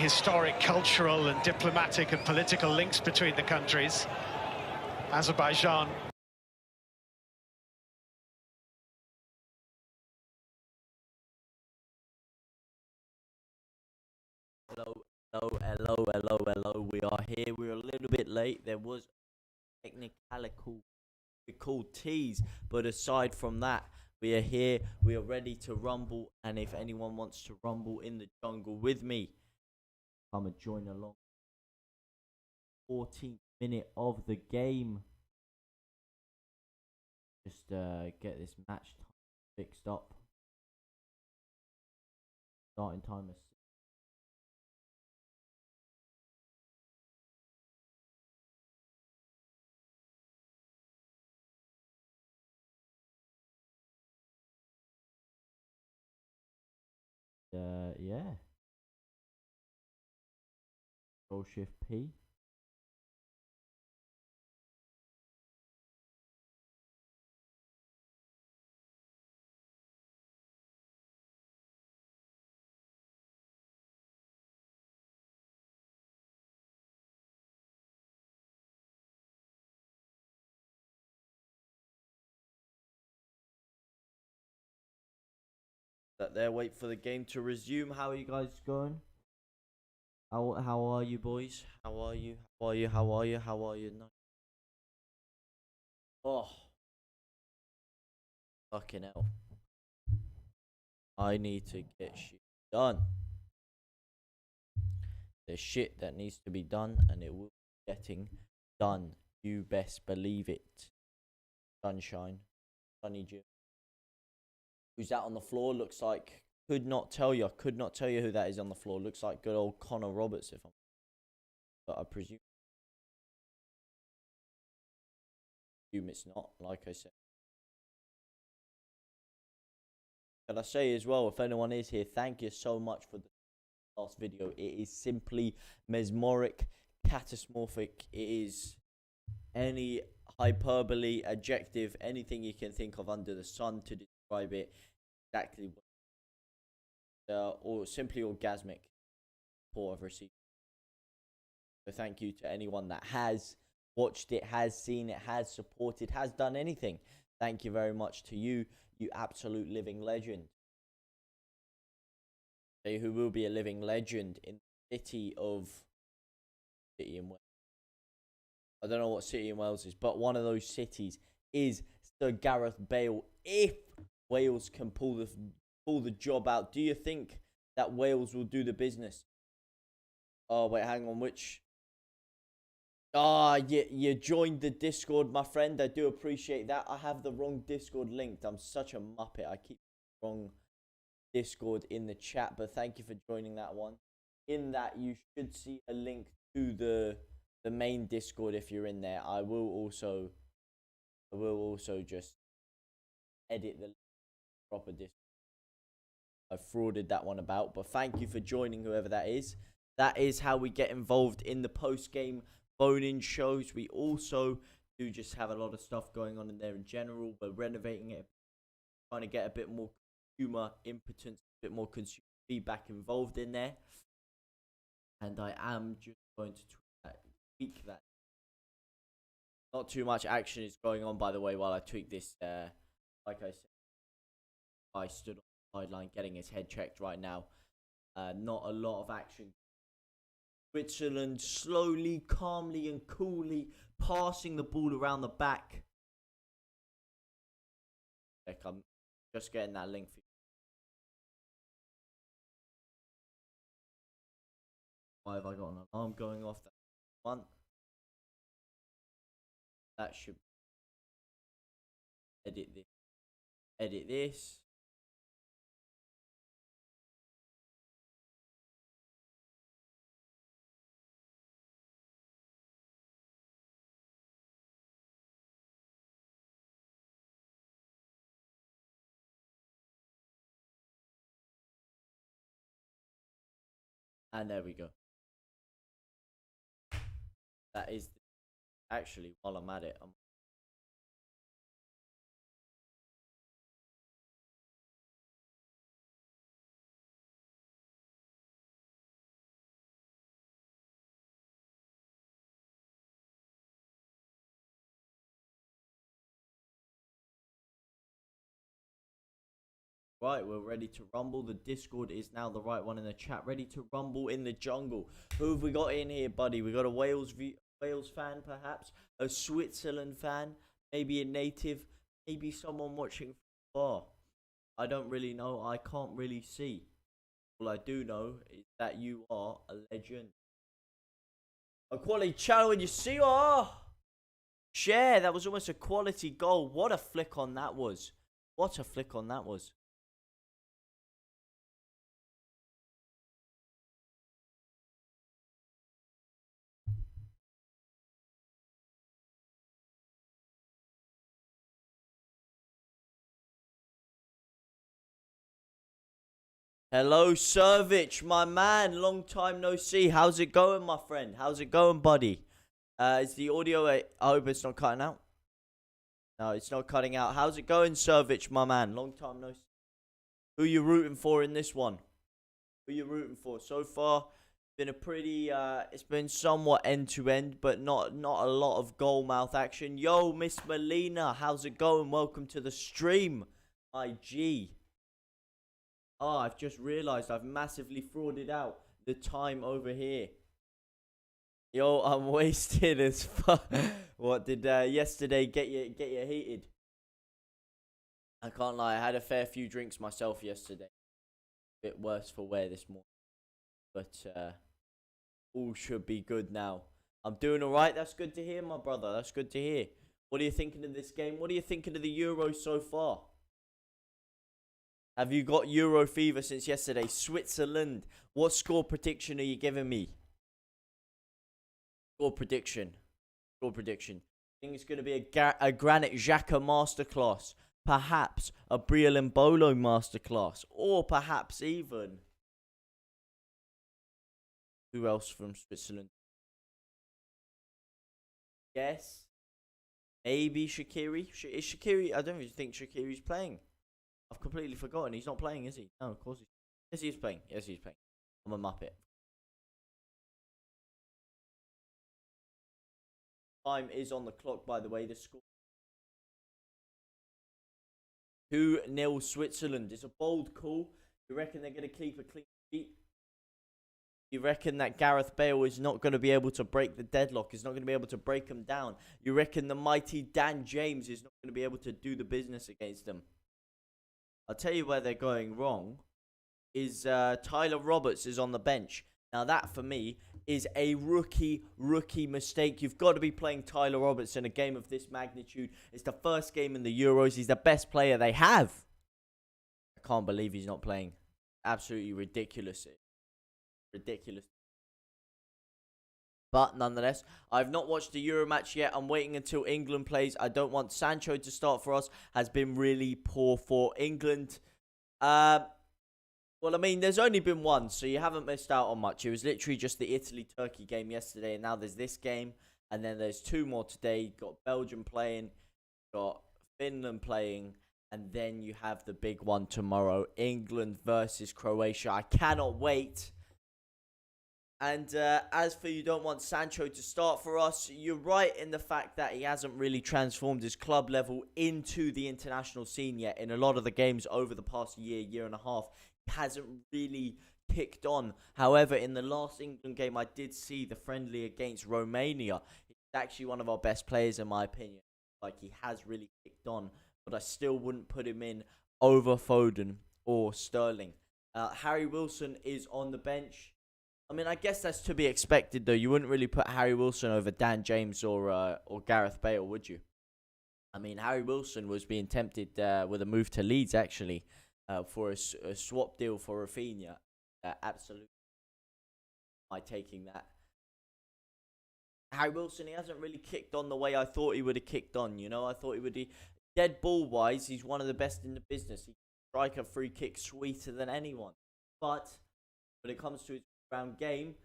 historic, cultural and diplomatic and political links between the countries. Azerbaijan. Hello. We are here. We're a little bit late. There was technical difficulties, but aside from that, we are here. We are ready to rumble. And if anyone wants to rumble in the jungle with me, come and join along. 14th minute of the game. Just get this match fixed up. Starting time is yeah. Control Shift P. That there, wait for the game to resume. How are you guys going? How are you, boys? How are you? How are you? No. Oh, fucking hell! I need to get shit done. There's shit that needs to be done, and it will be getting done. You best believe it. Sunshine, sunny June. Who's that on the floor? Looks like, could not tell you who that is on the floor. Looks like good old Connor Roberts, but I presume it's not, like I said. Can I say as well, if anyone is here, thank you so much for the last video. It is simply mesmeric, catastrophic. It is any hyperbole, adjective, anything you can think of under the sun to describe it. Exactly what, or simply orgasmic support I've received. So thank you to anyone that has watched it, has seen it, has supported, has done anything. Thank you very much to you, you absolute living legend. Who will be a living legend in the city in Wales. I don't know what city in Wales is, but one of those cities is Sir Gareth Bale. If Wales can pull the job out, do you think that Wales will do the business? Oh wait, hang on, which? You joined the Discord, my friend. I do appreciate that. I have the wrong Discord linked. I'm such a muppet. I keep the wrong Discord in the chat, but thank you for joining that one. In that, you should see a link to the main Discord if you're in there. I will also just edit the proper Discord. I frauded that one about, but thank you for joining, whoever that is. That is how we get involved in the post-game phone-in shows. We also do just have a lot of stuff going on in there in general. We're renovating it, trying to get a bit more consumer impotence, a bit more consumer feedback involved in there. And I am just going to tweak that. Not too much action is going on, by the way, while I tweak this. Like I said, I stood on the sideline getting his head checked right now. Not a lot of action. Switzerland slowly, calmly and coolly passing the ball around the back. I'm just getting that link for you. Why have I got an alarm going off? That one. That should edit this. Edit this. And there we go. That is actually, while I'm at it, Right, we're ready to rumble. The Discord is now the right one in the chat. Ready to rumble in the jungle. Who have we got in here, buddy? We got a Wales fan, perhaps. A Switzerland fan. Maybe a native. Maybe someone watching from far. I don't really know. I can't really see. All I do know is that you are a legend. A quality channel, and you see, share. That was almost a quality goal. What a flick on that was. What a flick on that was. Hello, Servich, my man. Long time no see. How's it going, my friend? How's it going, buddy? Is the audio... I hope it's not cutting out. No, it's not cutting out. How's it going, Servich, my man? Long time no see. Who you rooting for in this one? Who you rooting for? So far, it's been a pretty... it's been somewhat end-to-end, but not a lot of goal-mouth action. Yo, Miss Melina, how's it going? Welcome to the stream, my G. Oh, I've just realized I've massively frauded out the time over here. Yo, I'm wasted as fuck. What did yesterday get you heated? I can't lie, I had a fair few drinks myself yesterday. Bit worse for wear this morning. But all should be good now. I'm doing alright. That's good to hear, my brother. That's good to hear. What are you thinking of this game? What are you thinking of the Euros so far? Have you got Euro fever since yesterday? Switzerland. What score prediction are you giving me? Score prediction. Score prediction. I think it's going to be a Granit Xhaka masterclass. Perhaps a Briel Mbolo masterclass. Or perhaps even... Who else from Switzerland? Yes. Maybe Shaqiri. Is Shaqiri... I don't even think Shaqiri's playing. I've completely forgotten. He's not playing, is he? No, of course he's... Yes, he's playing. Yes, he's playing. I'm a muppet. Time is on the clock, by the way. The score... 2-0 Switzerland. It's a bold call. You reckon they're going to keep a clean sheet? You reckon that Gareth Bale is not going to be able to break the deadlock? Is not going to be able to break them down? You reckon the mighty Dan James is not going to be able to do the business against them? I'll tell you where they're going wrong. Is Tyler Roberts is on the bench. Now that, for me, is a rookie mistake. You've got to be playing Tyler Roberts in a game of this magnitude. It's the first game in the Euros. He's the best player they have. I can't believe he's not playing. Absolutely ridiculous. Ridiculous. But nonetheless, I've not watched the Euro match yet. I'm waiting until England plays. I don't want Sancho to start for us. Has been really poor for England. Well, I mean, there's only been one, so you haven't missed out on much. It was literally just the Italy-Turkey game yesterday, and now there's this game. And then there's two more today. You've got Belgium playing, got Finland playing, and then you have the big one tomorrow, England versus Croatia. I cannot wait. And as for you don't want Sancho to start for us, you're right in the fact that he hasn't really transformed his club level into the international scene yet. In a lot of the games over the past year and a half, he hasn't really kicked on. However, in the last England game, I did see the friendly against Romania. He's actually one of our best players in my opinion. Like, he has really kicked on, but I still wouldn't put him in over Foden or Sterling. Harry Wilson is on the bench. I mean, I guess that's to be expected, though. You wouldn't really put Harry Wilson over Dan James or Gareth Bale, would you? I mean, Harry Wilson was being tempted with a move to Leeds, actually, for a swap deal for Rafinha. Absolutely. By taking that. Harry Wilson, he hasn't really kicked on the way I thought he would have kicked on, you know? I thought he would be... Dead ball-wise, he's one of the best in the business. He can strike a free kick sweeter than anyone. But when it comes to his all-round game,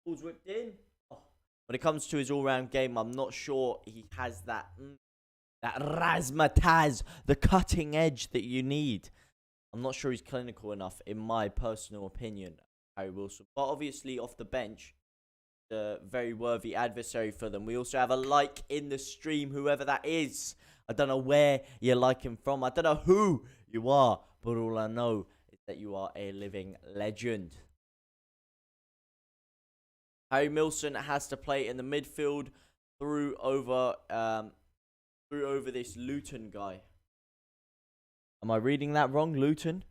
ball's whipped in. When it comes to his all-round game, I'm not sure he has that razzmatazz, the cutting edge that you need. I'm not sure he's clinical enough, in my personal opinion, Harry Wilson. But obviously, off the bench, a very worthy adversary for them. We also have a like in the stream, whoever that is. I don't know where you're liking from. I don't know who you are, but all I know is that you are a living legend. Harry Milson has to play in the midfield through over this Luton guy. Am I reading that wrong? Luton?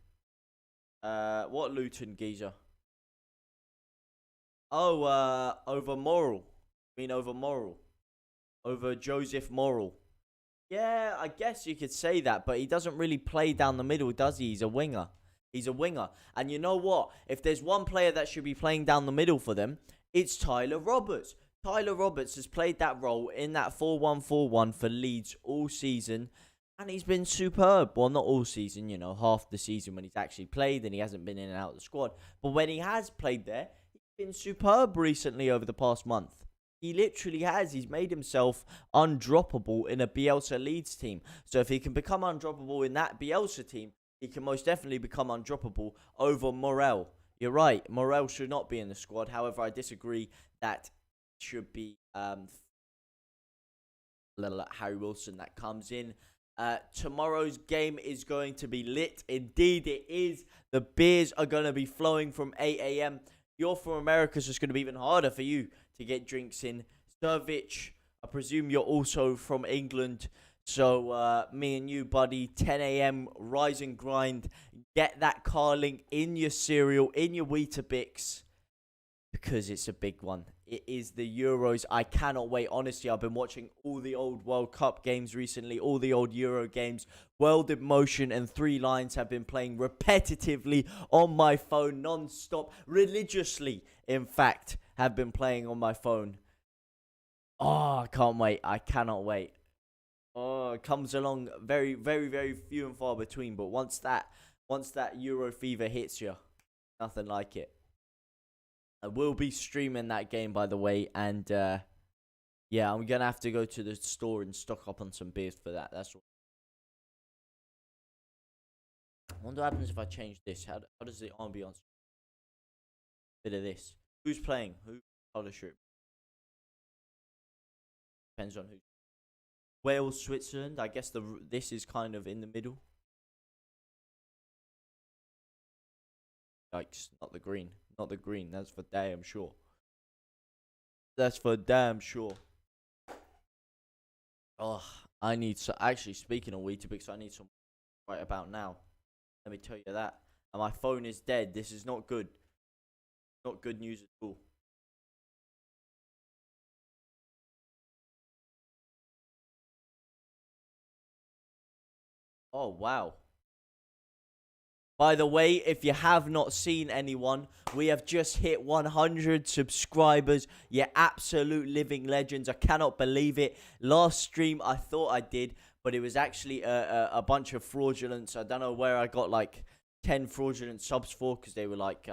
What Luton, geezer? Oh, over Morrell. I mean over Morrell. Over Joseph Morrell. Yeah, I guess you could say that, but he doesn't really play down the middle, does he? He's a winger. He's a winger. And you know what? If there's one player that should be playing down the middle for them, it's Tyler Roberts. Tyler Roberts has played that role in that 4-1-4-1 for Leeds all season, and he's been superb. Well, not all season, you know, half the season when he's actually played and he hasn't been in and out of the squad. But when he has played there, he's been superb recently over the past month. He literally has. He's made himself undroppable in a Bielsa Leeds team. So if he can become undroppable in that Bielsa team, he can most definitely become undroppable over Morrell. You're right. Morrell should not be in the squad. However, I disagree that should be Harry Wilson that comes in. Tomorrow's game is going to be lit. Indeed, it is. The beers are going to be flowing from 8 a.m. You're from America, so it's going to be even harder for you to get drinks in. Servich, I presume you're also from England. So me and you, buddy, 10 a.m. rise and grind. Get that Carling in your cereal, in your Weetabix, because it's a big one. It is the Euros. I cannot wait. Honestly, I've been watching all the old World Cup games recently, all the old Euro games. World in Motion and Three Lions have been playing repetitively on my phone, non-stop, religiously, in fact, have been playing on my phone. Oh, I can't wait. I cannot wait. Oh, it comes along very, very, very few and far between. But once that Euro fever hits you, nothing like it. I will be streaming that game, by the way, and yeah, I'm gonna have to go to the store and stock up on some beers for that. That's what. I wonder what happens if I change this. How does the ambiance? Bit of this. Who's playing? Who? Color shirt. Depends on who. Wales, Switzerland. I guess this is kind of in the middle. Yikes! Not the green. Not the green. That's for damn sure. That's for damn sure. Oh, I need so. Actually, speaking of Weetabix, I need some right about now. Let me tell you that. And my phone is dead. This is not good. Not good news at all. Oh, wow. By the way, if you have not seen anyone, we have just hit 100 subscribers. You're absolute living legends. I cannot believe it. Last stream, I thought I did, but it was actually a bunch of fraudulence. I don't know where I got like 10 fraudulent subs for, because they were like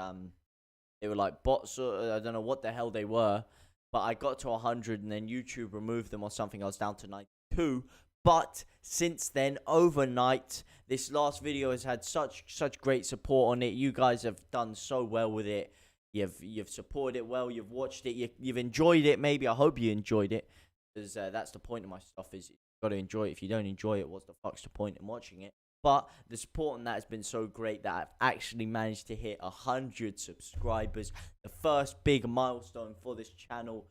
bots. Or I don't know what the hell they were, but I got to 100 and then YouTube removed them or something. I was down to 92. But since then, overnight, this last video has had such great support on it. You guys have done so well with it. You've supported it well. You've watched it. You've enjoyed it. Maybe I hope you enjoyed it, because that's the point of my stuff. Is you've got to enjoy it. If you don't enjoy it, what's the fuck's the point in watching it? But the support on that has been so great that I've actually managed to hit 100 subscribers. The first big milestone for this channel.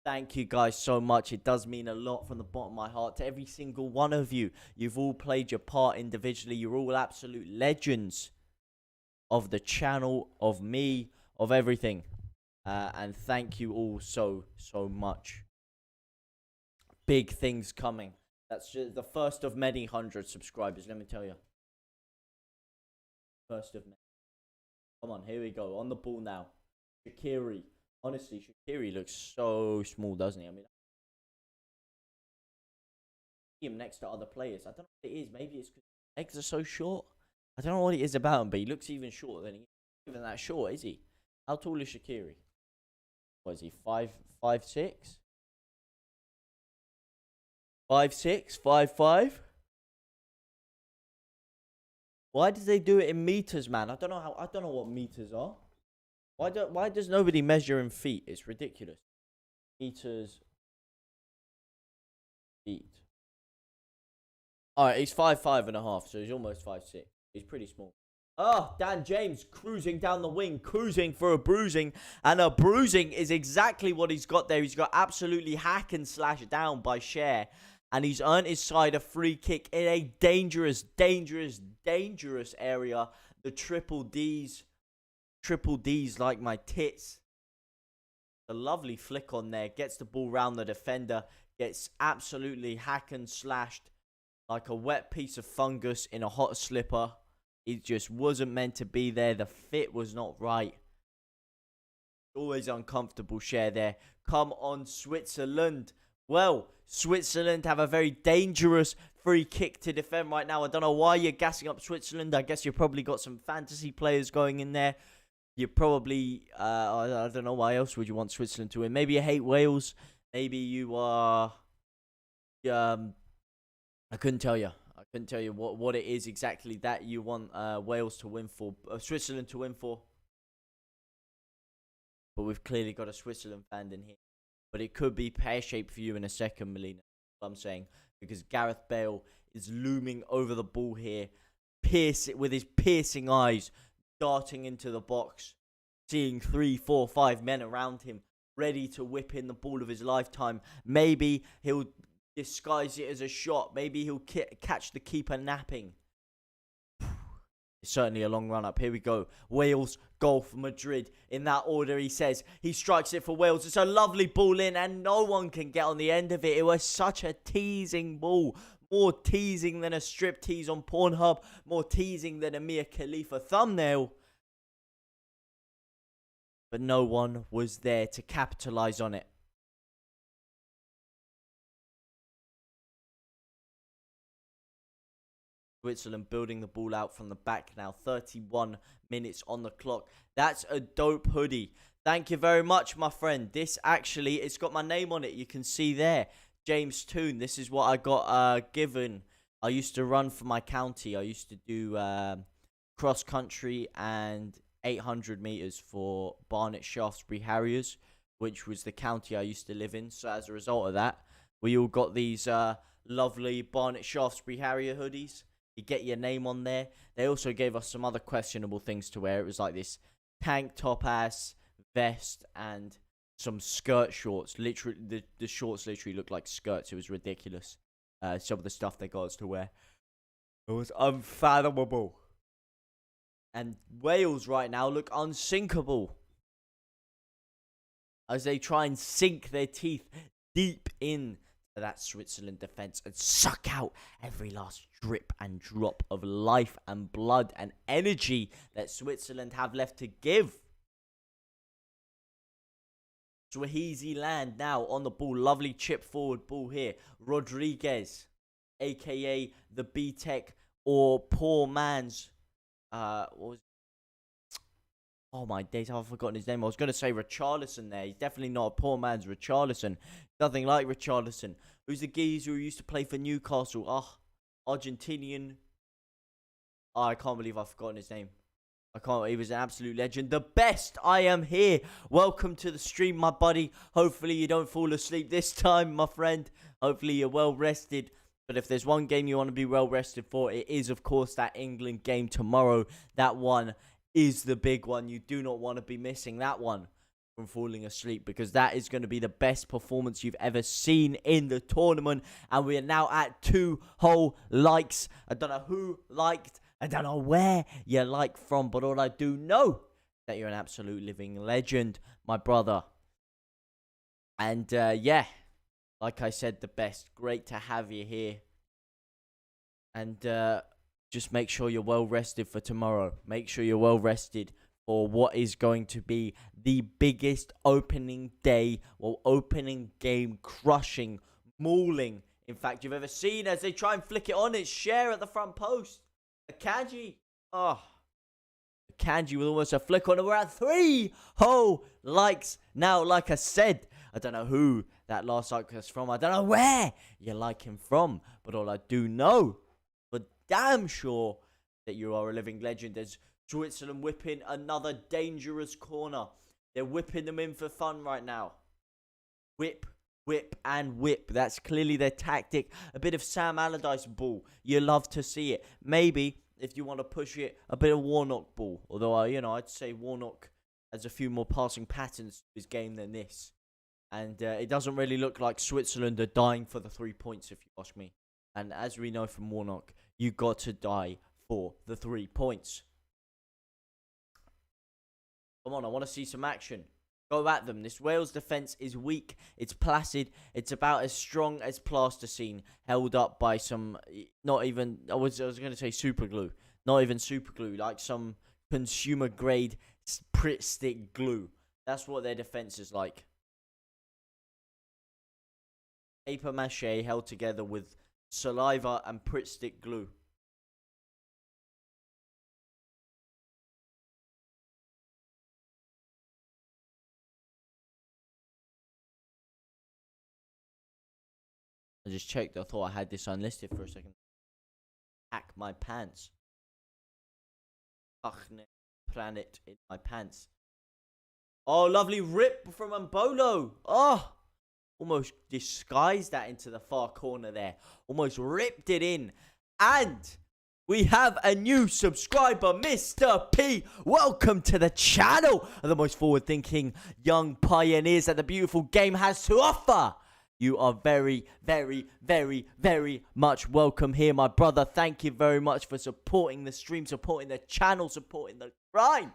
Thank you guys so much. It does mean a lot from the bottom of my heart to every single one of you. You've all played your part individually. You're all absolute legends of the channel, of me, of everything. And thank you all so much. Big things coming. That's just the first of many 100 subscribers, let me tell you. First of many. Come on, here we go. On the ball now. Shaqiri. Honestly, Shaqiri looks so small, doesn't he? I mean, him next to other players. I don't know what it is. Maybe it's because his legs are so short. I don't know what it is about him, but he looks even shorter than he is. Even that short, is he? How tall is Shaqiri? What is he? 5'6"? 5'6", 5'5". Why did they do it in meters, man? I don't know what meters are. Why does nobody measure in feet? It's ridiculous. Meters, feet. Alright, he's 5'5.5", so he's almost 5'6". He's pretty small. Oh, Dan James cruising down the wing, cruising for a bruising. And a bruising is exactly what he's got there. He's got absolutely hack and slash down by Cher. And he's earned his side a free kick in a dangerous, dangerous, dangerous area. The triple Ds like my tits. A lovely flick on there. Gets the ball round the defender. Gets absolutely hack and slashed like a wet piece of fungus in a hot slipper. It just wasn't meant to be there. The fit was not right. Always uncomfortable Cher there. Come on, Switzerland. Well, Switzerland have a very dangerous free kick to defend right now. I don't know why you're gassing up Switzerland. I guess you probably got some fantasy players going in there. You probably, I don't know why else would you want Switzerland to win. Maybe you hate Wales. Maybe you are, I couldn't tell you. I couldn't tell you what it is exactly that you want Wales to win for, Switzerland to win for. But we've clearly got a Switzerland fan in here. But it could be pear-shaped for you in a second, Melina. That's what I'm saying. Because Gareth Bale is looming over the ball here. With his piercing eyes. Darting into the box. Seeing 3, 4, 5 men around him. Ready to whip in the ball of his lifetime. Maybe he'll disguise it as a shot. Maybe he'll catch the keeper napping. It's certainly a long run up. Here we go. Wales, goal for Madrid. In that order, he says. He strikes it for Wales. It's a lovely ball in and no one can get on the end of it. It was such a teasing ball. More teasing than a striptease on Pornhub. More teasing than a Mia Khalifa thumbnail. But no one was there to capitalize on it. Switzerland building the ball out from the back now. 31 minutes on the clock. That's a dope hoodie. Thank you very much, my friend. This actually, it's got my name on it. You can see there. James Toon. This is what I got given. I used to run for my county. I used to do cross country and 800 meters for Barnet Shaftesbury Harriers, which was the county I used to live in. So as a result of that, we all got these lovely Barnet Shaftesbury Harrier hoodies. You get your name on there. They also gave us some other questionable things to wear. It was like this tank top ass vest and some skirt shorts. Literally, the shorts literally looked like skirts. It was ridiculous. Some of the stuff they got us to wear. It was unfathomable. And Wales right now look unsinkable. As they try and sink their teeth deep in that Switzerland defense and suck out every last drip and drop of life and blood and energy that Switzerland have left to give. Swaziland now on the ball. Lovely chip forward ball here. Rodriguez, aka the B-Tech or poor man's oh my days, I've forgotten his name. I was going to say Richarlison there. He's definitely not a poor man's Richarlison. Nothing like Richarlison. Who's the geezer who used to play for Newcastle? Argentinian. Oh, I can't believe I've forgotten his name. He was an absolute legend. The best. I am here. Welcome to the stream, my buddy. Hopefully you don't fall asleep this time, my friend. Hopefully you're well rested. But if there's one game you want to be well rested for, it is, of course, that England game tomorrow. That one is the big one. You do not want to be missing that one from falling asleep, because that is going to be the best performance you've ever seen in the tournament. And we are now at 2 whole likes. I don't know who liked. I don't know where you like from, but all I do know is that you're an absolute living legend, my brother. And yeah, like I said, the best. Great to have you here. And just make sure you're well rested for tomorrow. Make sure you're well rested for what is going to be the biggest opening day or opening game crushing, mauling, in fact, you've ever seen. As they try and flick it on, it's Cher at the front post. Akanji. Oh. Akanji with almost a flick on it. We're at 3 whole likes now. Like I said, I don't know who that last like was from. I don't know where you like him from. But all I do know, for damn sure, that you are a living legend. As Switzerland whipping another dangerous corner. They're whipping them in for fun right now. Whip, whip, and whip. That's clearly their tactic. A bit of Sam Allardyce ball. You love to see it. Maybe if you want to push it, a bit of Warnock ball. Although, I'd say Warnock has a few more passing patterns to his game than this. And it doesn't really look like Switzerland are dying for the 3 points, if you ask me. And as we know from Warnock, you got to die for the 3 points. Come on, I want to see some action. Go at them. This Wales defence is weak. It's placid. It's about as strong as plasticine, held up by some, not even, I was going to say super glue. Not even super glue, like some consumer grade Pritt stick glue. That's what their defence is like. Paper mache held together with saliva and Pritt stick glue. I just checked. I thought I had this unlisted for a second. Hack my pants. Planet in my pants. Oh, lovely rip from Mbolo. Oh, almost disguised that into the far corner there. Almost ripped it in. And we have a new subscriber, Mr. P. Welcome to the channel of the most forward-thinking young pioneers that the beautiful game has to offer. You are very, very, very, very much welcome here, my brother. Thank you very much for supporting the stream, supporting the channel, supporting the grind.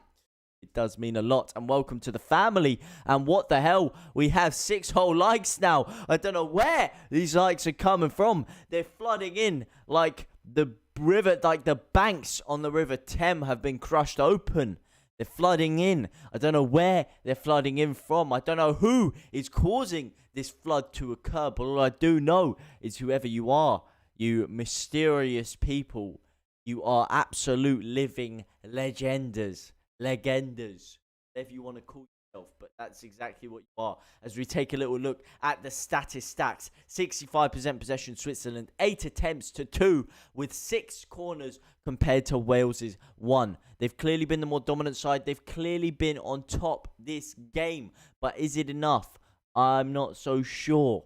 It does mean a lot. And welcome to the family. And what the hell? We have 6 whole likes now. I don't know where these likes are coming from. They're flooding in like the river, like the banks on the River Thames have been crushed open. They're flooding in. I don't know where they're flooding in from. I don't know who is causing this flood to occur. But all I do know is whoever you are, you mysterious people, you are absolute living legendas. Legendas. Whatever you want to call yourself. But that's exactly what you are. As we take a little look at the statistics. 65% possession Switzerland. 8 attempts to 2 with 6 corners compared to Wales's 1. They've clearly been the more dominant side. They've clearly been on top this game. But is it enough? I'm not so sure.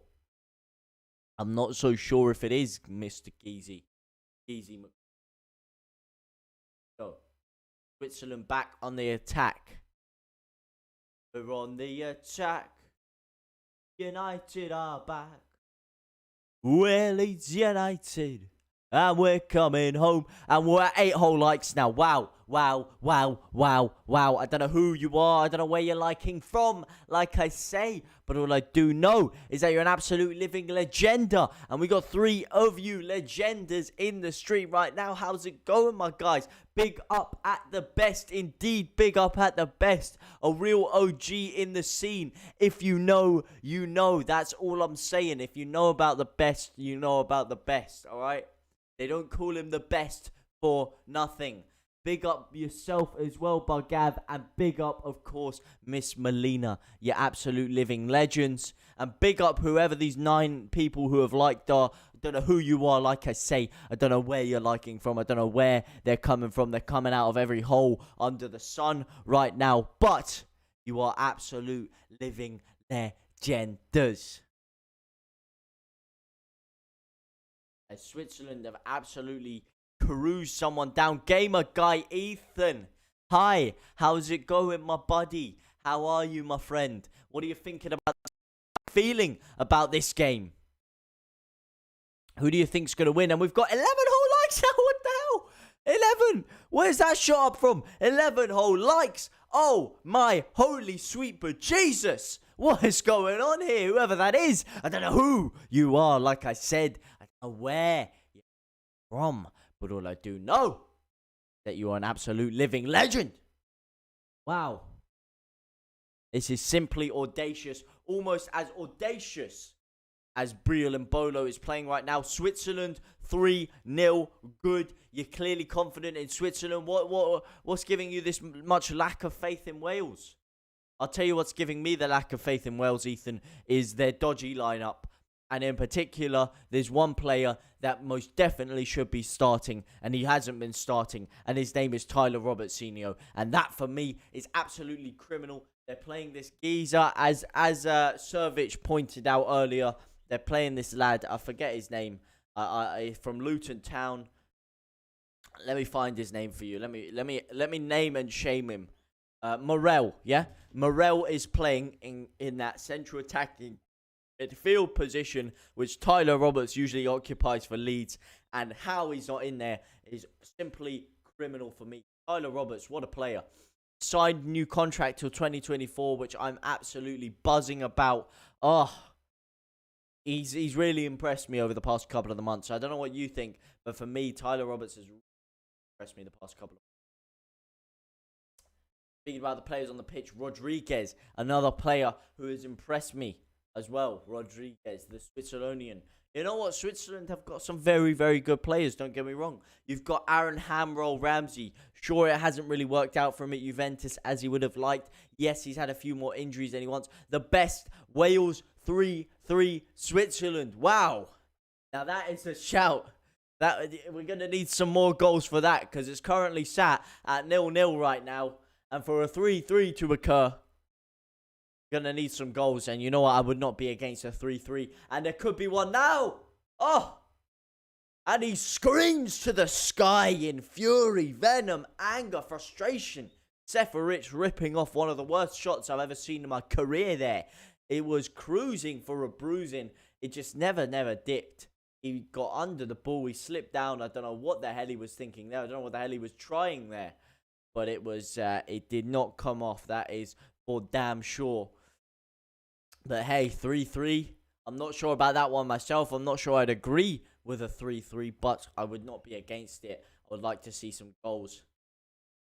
I'm not so sure if it is, Mr. Geezy. So, Switzerland back on the attack. We're on the attack. United are back. Well, it's United. And we're coming home. And we're at 8 whole likes now. Wow. Wow. I don't know who you are. I don't know where you're liking from. Like I say. But all I do know is that you're an absolute living legenda. And we got 3 of you legendas in the stream right now. How's it going, my guys? Big up at the best. Indeed, big up at the best. A real OG in the scene. If you know, you know. That's all I'm saying. If you know about the best, you know about the best. All right? They don't call him the best for nothing. Big up yourself as well, Bargav. And big up, of course, Miss Melina. You're absolute living legends. And big up whoever these 9 people who have liked are. I don't know who you are, like I say. I don't know where you're liking from. I don't know where they're coming from. They're coming out of every hole under the sun right now. But you are absolute living legendas. As Switzerland have absolutely cruised someone down. Gamer guy Ethan. Hi, how's it going, my buddy? How are you, my friend? What are you thinking about? Feeling about this game? Who do you think's going to win? And we've got 11 whole likes now. What the hell? 11. Where's that shot up from? 11 whole likes. Oh, my holy sweet bejesus. What is going on here? Whoever that is. I don't know who you are. Like I said, where you're from, but all I do know that you are an absolute living legend. Wow. This is simply audacious, almost as audacious as Briel and Bolo is playing right now. Switzerland 3-0. Good. You're clearly confident in Switzerland. What's giving you this much lack of faith in Wales? I'll tell you what's giving me the lack of faith in Wales, Ethan, is their dodgy lineup. And in particular, there's one player that most definitely should be starting, and he hasn't been starting, and his name is Tyler Robertsinho. And that, for me, is absolutely criminal. They're playing this geezer, as Servic pointed out earlier. They're playing this lad, I forget his name, from Luton Town. Let me find his name for you. Let me name and shame him. Morel, yeah? Morel is playing in that central attacking midfield position, which Tyler Roberts usually occupies for Leeds, and how he's not in there is simply criminal for me. Tyler Roberts, what a player. Signed new contract till 2024, which I'm absolutely buzzing about. He's really impressed me over the past couple of the months. I don't know what you think, but for me, Tyler Roberts has impressed me the past couple of months. Speaking about the players on the pitch, Rodriguez, another player who has impressed me as well. Rodriguez, the Switzerlandian. You know what? Switzerland have got some very, very good players, don't get me wrong. You've got Aaron Hamroll Ramsey. Sure, it hasn't really worked out for him at Juventus as he would have liked. Yes, he's had a few more injuries than he wants. The best, Wales 3-3 Switzerland. Wow. Now that is a shout. That we're going to need some more goals for that, because it's currently sat at 0-0 right now. And for a 3-3 to occur, gonna need some goals, and you know what? I would not be against a 3-3, and there could be one now. Oh, and he screams to the sky in fury, venom, anger, frustration. Seferovic ripping off one of the worst shots I've ever seen in my career there. It was cruising for a bruising. It just never dipped. He got under the ball. He slipped down. I don't know what the hell he was thinking there. I don't know what the hell he was trying there. But it was, it did not come off. That is for damn sure. But hey, 3-3. I'm not sure about that one myself. I'm not sure I'd agree with a 3-3, but I would not be against it. I would like to see some goals.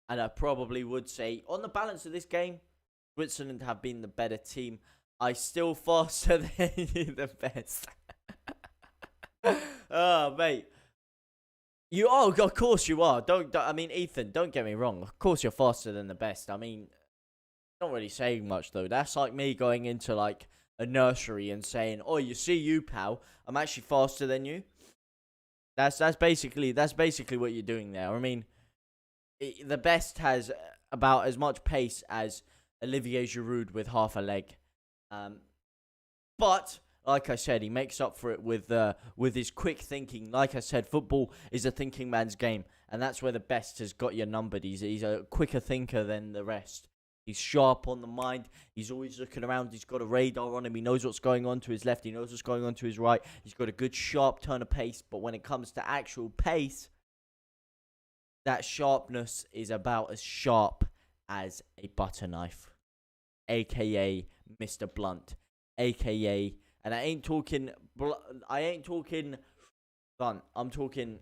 And I probably would say, on the balance of this game, Switzerland have been the better team. I still faster than the best. Oh, mate. You are, of course you are. I mean, Ethan, don't get me wrong. Of course you're faster than the best. I mean, not really saying much though. That's like me going into like a nursery and saying, "Oh, you see, you pal, I'm actually faster than you." That's basically what you're doing there. I mean, the best has about as much pace as Olivier Giroud with half a leg, but like I said, he makes up for it with his quick thinking. Like I said, football is a thinking man's game, and that's where the best has got you numbered. He's a quicker thinker than the rest. He's sharp on the mind. He's always looking around. He's got a radar on him. He knows what's going on to his left. He knows what's going on to his right. He's got a good sharp turn of pace. But when it comes to actual pace, that sharpness is about as sharp as a butter knife, aka Mr. Blunt, aka, and I ain't talking blunt. I'm talking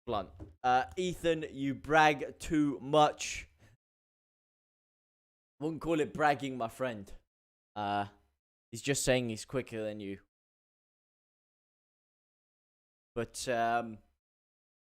blunt. Ethan, you brag too much. Wouldn't call it bragging, my friend. He's just saying he's quicker than you. But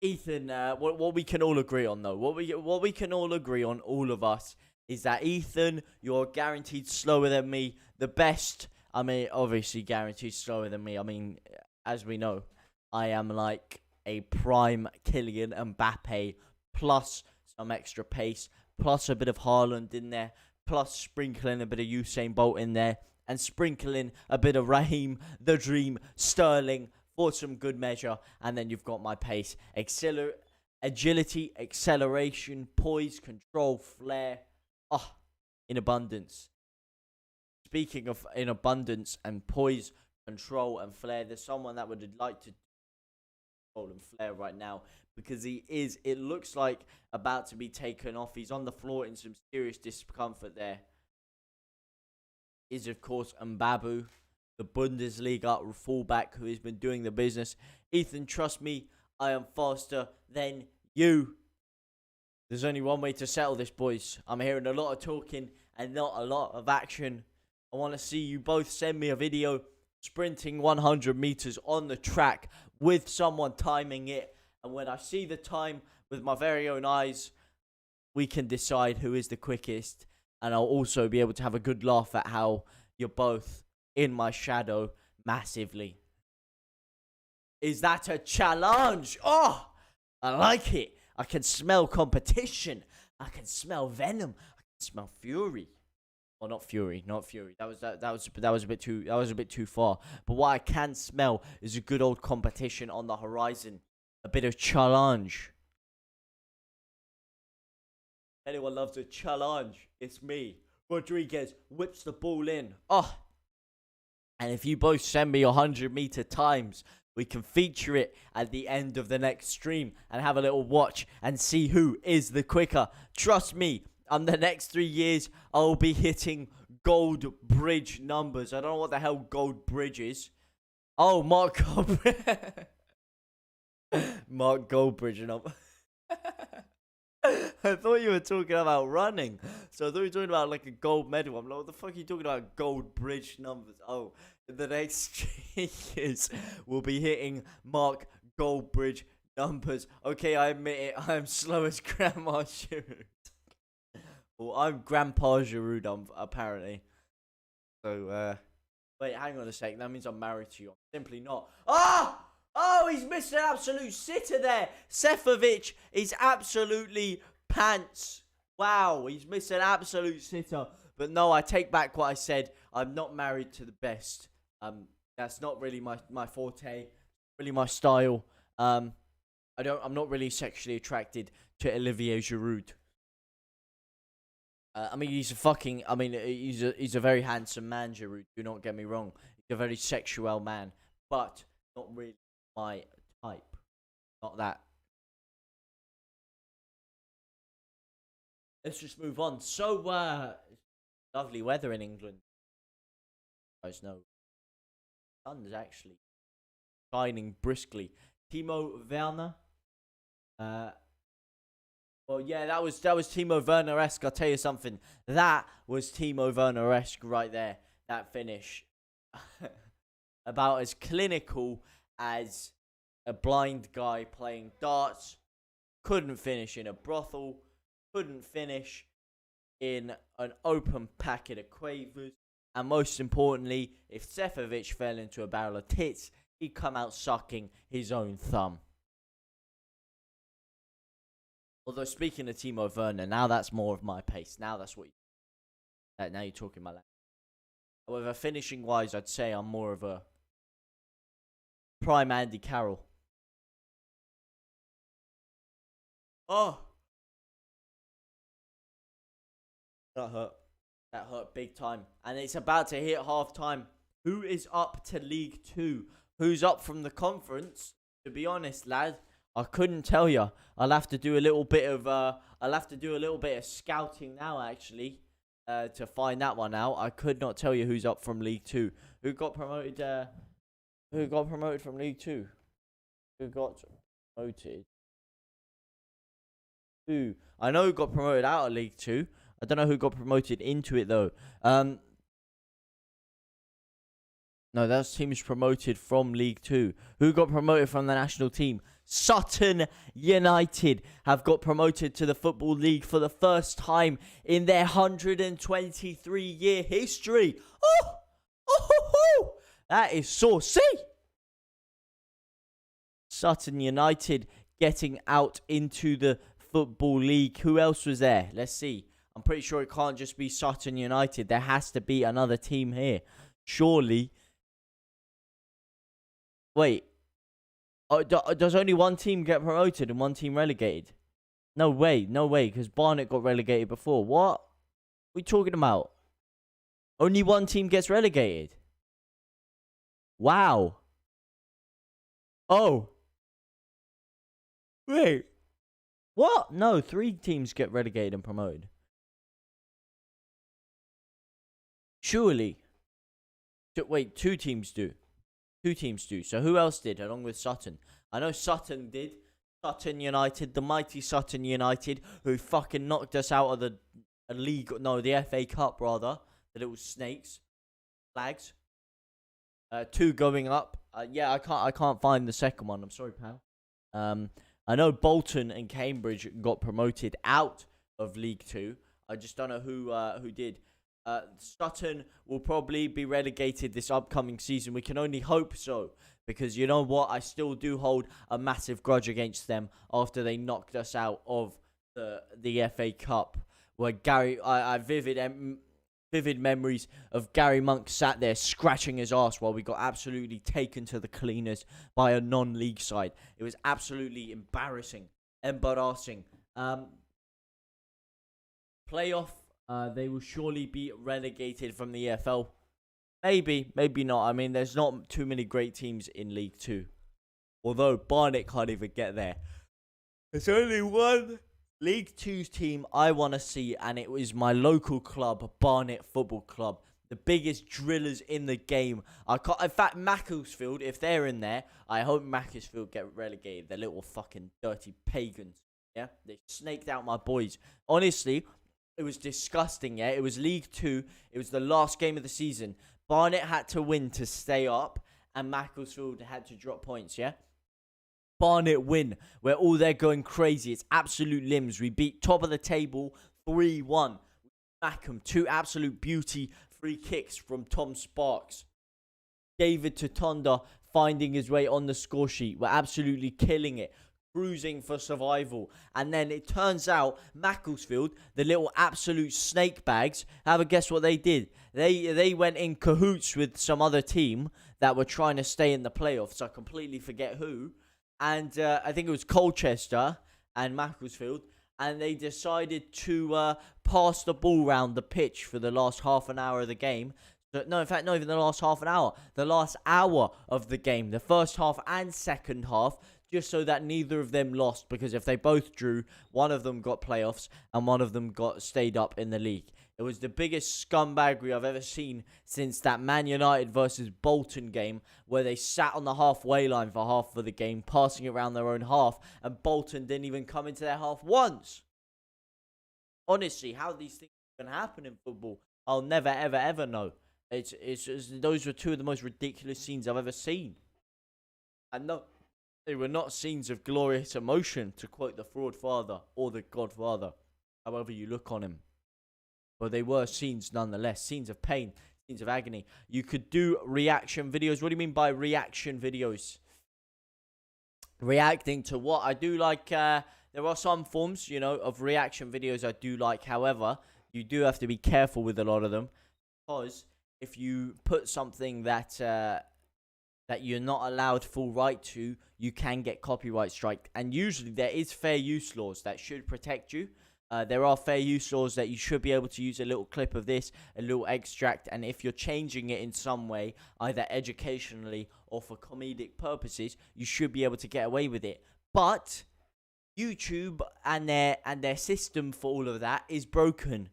Ethan, what we can all agree on though, what we can all agree on, all of us, is that Ethan, you're guaranteed slower than me. The best, I mean, obviously guaranteed slower than me. I mean, as we know, I am like a prime Kylian Mbappe plus some extra pace, plus a bit of Haaland in there, plus sprinkling a bit of Usain Bolt in there, and sprinkling a bit of Raheem, the Dream, Sterling for some good measure. And then you've got my pace, agility, acceleration, poise, control, flair. In abundance. Speaking of in abundance and poise, control, and flair, there's someone that would like to control and flair right now, because it looks like about to be taken off. He's on the floor in some serious discomfort there. Is, of course, Mbabu, the Bundesliga fullback who has been doing the business. Ethan, trust me, I am faster than you. There's only one way to settle this, boys. I'm hearing a lot of talking and not a lot of action. I want to see you both send me a video sprinting 100 meters on the track with someone timing it. And when I see the time with my very own eyes, we can decide who is the quickest. And I'll also be able to have a good laugh at how you're both in my shadow massively. Is that a challenge? Oh, I like it. I can smell competition. I can smell venom. I can smell fury. Well, not fury. That was a bit too far. But what I can smell is a good old competition on the horizon. A bit of challenge. Anyone loves a challenge? It's me. Rodriguez whips the ball in. Oh. And if you both send me 100-meter times, we can feature it at the end of the next stream and have a little watch and see who is the quicker. Trust me, the next 3 years, I'll be hitting gold bridge numbers. I don't know what the hell gold bridge is. Oh, Mark Goldbridge. Mark Goldbridge number. I thought you were talking about running. So I thought you were talking about like a gold medal. I'm like, what the fuck are you talking about? Gold bridge numbers. Oh, in the next 3 years, we'll be hitting Mark Goldbridge numbers. Okay, I admit it. I'm slow as Grandma Giroud. Well, I'm Grandpa Giroud, apparently. So, wait, hang on a sec. That means I'm married to you. I'm simply not. Ah! Oh, he's missed an absolute sitter there. Seferovic is absolutely pants. Wow, he's missed an absolute sitter. But no, I take back what I said. I'm not married to the best. That's not really my forte. Really my style. I'm not really sexually attracted to Olivier Giroud. I mean, he's a very handsome man, Giroud. Do not get me wrong. He's a very sexual man, but not really my type. Not that. Let's just move on. So, lovely weather in England. You guys know. The sun is actually shining briskly. Timo Werner. Well, yeah, that was Timo Werner-esque. I'll tell you something. That was Timo Werner-esque right there. That finish. About as clinical as a blind guy playing darts. Couldn't finish in a brothel. Couldn't finish in an open packet of quavers. And most importantly, if Seferovic fell into a barrel of tits, he'd come out sucking his own thumb. Although, speaking of Timo Werner, now that's more of my pace. Now that's what now you're talking my language. However, finishing-wise, I'd say I'm more of a prime Andy Carroll. Oh! That hurt. That hurt big time. And it's about to hit half-time. Who is up to League 2? Who's up from the conference? To be honest, lad, I couldn't tell you. I'll have to do a little bit of scouting now, actually, to find that one out. I could not tell you who's up from League 2. Who got promoted? Who got promoted from League 2? Who got promoted? Who? I know who got promoted out of League 2. I don't know who got promoted into it though. No, that's teams promoted from League 2. Who got promoted from the national team? Sutton United have got promoted to the Football League for the first time in their 123-year history. Oh, that is saucy. Sutton United getting out into the Football League. Who else was there? Let's see. I'm pretty sure it can't just be Sutton United. There has to be another team here. Surely. Wait. Does only one team get promoted and one team relegated? No way, because Barnet got relegated before. What are we talking about? Only one team gets relegated? Wow. Oh. Wait. What? No, 3 teams get relegated and promoted. Surely. Wait, 2 teams do. 2 teams do. So who else did along with Sutton? I know Sutton did. Sutton United, the mighty Sutton United, who fucking knocked us out of the league. No, the FA Cup rather. The little snakes, flags. 2 going up. Yeah, I can't find the second one. I'm sorry, pal. I know Bolton and Cambridge got promoted out of League 2. I just don't know who did. Sutton will probably be relegated this upcoming season. We can only hope so, because you know what? I still do hold a massive grudge against them after they knocked us out of the FA Cup, where I vivid memories of Gary Monk sat there scratching his ass while we got absolutely taken to the cleaners by a non-league side. It was absolutely embarrassing. playoff. They will surely be relegated from the EFL. Maybe, maybe not. I mean, there's not too many great teams in League 2. Although Barnet can't even get there. There's only one League 2 team I want to see, and it was my local club, Barnet Football Club. The biggest drillers in the game. In fact, Macclesfield, if they're in there, I hope Macclesfield get relegated. They're little fucking dirty pagans. Yeah? They snaked out my boys. Honestly, it was disgusting, yeah? It was League 2. It was the last game of the season. Barnet had to win to stay up, and Macclesfield had to drop points, yeah? Barnet win. We're all there going crazy. It's absolute limbs. We beat top of the table 3-1. Mackham, 2 absolute beauty free kicks from Tom Sparks. David Tutonda finding his way on the score sheet. We're absolutely killing it. Cruising for survival. And then it turns out Macclesfield, the little absolute snake bags, have a guess what they did? They went in cahoots with some other team that were trying to stay in the playoffs. I completely forget who. And I think it was Colchester and Macclesfield. And they decided to pass the ball around the pitch for the last half an hour of the game. No, in fact, not even the last half an hour. The last hour of the game. The first half and second half. Just so that neither of them lost. Because if they both drew, one of them got playoffs and one of them stayed up in the league. It was the biggest scumbaggery I've ever seen since that Man United versus Bolton game where they sat on the halfway line for half of the game, passing it around their own half, and Bolton didn't even come into their half once. Honestly, how these things can happen in football, I'll never, ever, ever know. Those were 2 of the most ridiculous scenes I've ever seen. And no, they were not scenes of glorious emotion, to quote the fraud father or the godfather, however you look on him. But they were scenes nonetheless. Scenes of pain. Scenes of agony. You could do reaction videos. What do you mean by reaction videos? Reacting to what? I do like... there are some forms, of reaction videos I do like. However, you do have to be careful with a lot of them. Because if you put something that you're not allowed full right to, you can get copyright strike. And usually there is fair use laws that should protect you. There are fair use laws that you should be able to use a little clip of this, a little extract, and if you're changing it in some way, either educationally or for comedic purposes, you should be able to get away with it. But YouTube and their system for all of that is broken.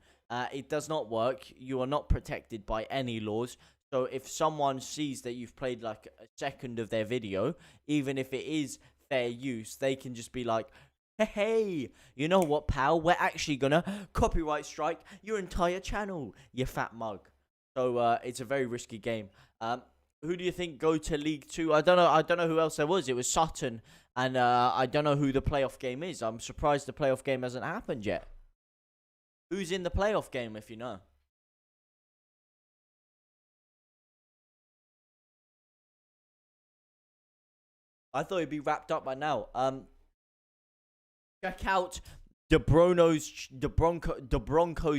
It does not work. You are not protected by any laws. So if someone sees that you've played like a second of their video, even if it is fair use, they can just be like, hey, you know what, pal? We're actually gonna copyright strike your entire channel, you fat mug. So it's a very risky game. Who do you think go to League 2? I don't know who else there was. It was Sutton, and I don't know who the playoff game is. I'm surprised the playoff game hasn't happened yet. Who's in the playoff game, if you know? I thought it'd be wrapped up by now. Check out the Broncos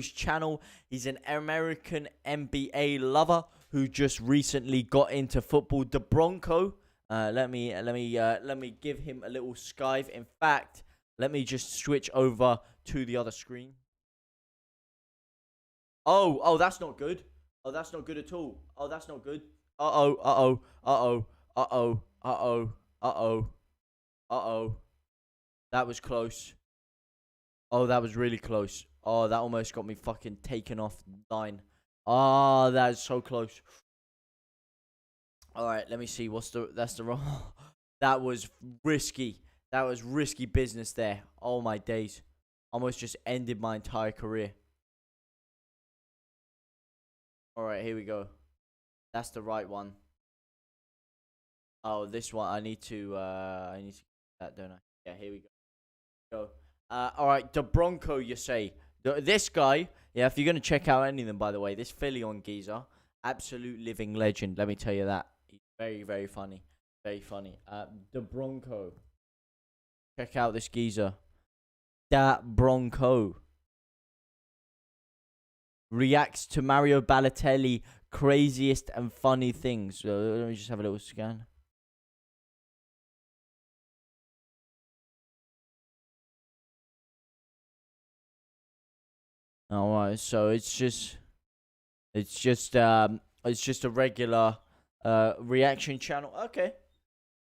channel. He's an American NBA lover who just recently got into football. The Bronco. Let me give him a little skive. In fact, let me just switch over to the other screen. Oh, that's not good. Oh, that's not good at all. Oh, that's not good. Uh-oh. That was close. Oh, that was really close. Oh, that almost got me fucking taken off line. Oh, that is so close. Alright, let me see. That's the wrong... That was risky. That was risky business there. Oh, my days. Almost just ended my entire career. Alright, here we go. That's the right one. Oh, this one. I need to get that, don't I? Yeah, here we go. Alright, the Bronco, you say. This guy, yeah, if you're going to check out any of them, by the way, this Filion geezer, absolute living legend, let me tell you that. He's very, very funny. Very funny. The Bronco. Check out this geezer. That Bronco. Reacts to Mario Balotelli craziest and funny things. So, let me just have a little scan. All right, so it's just a regular reaction channel. Okay.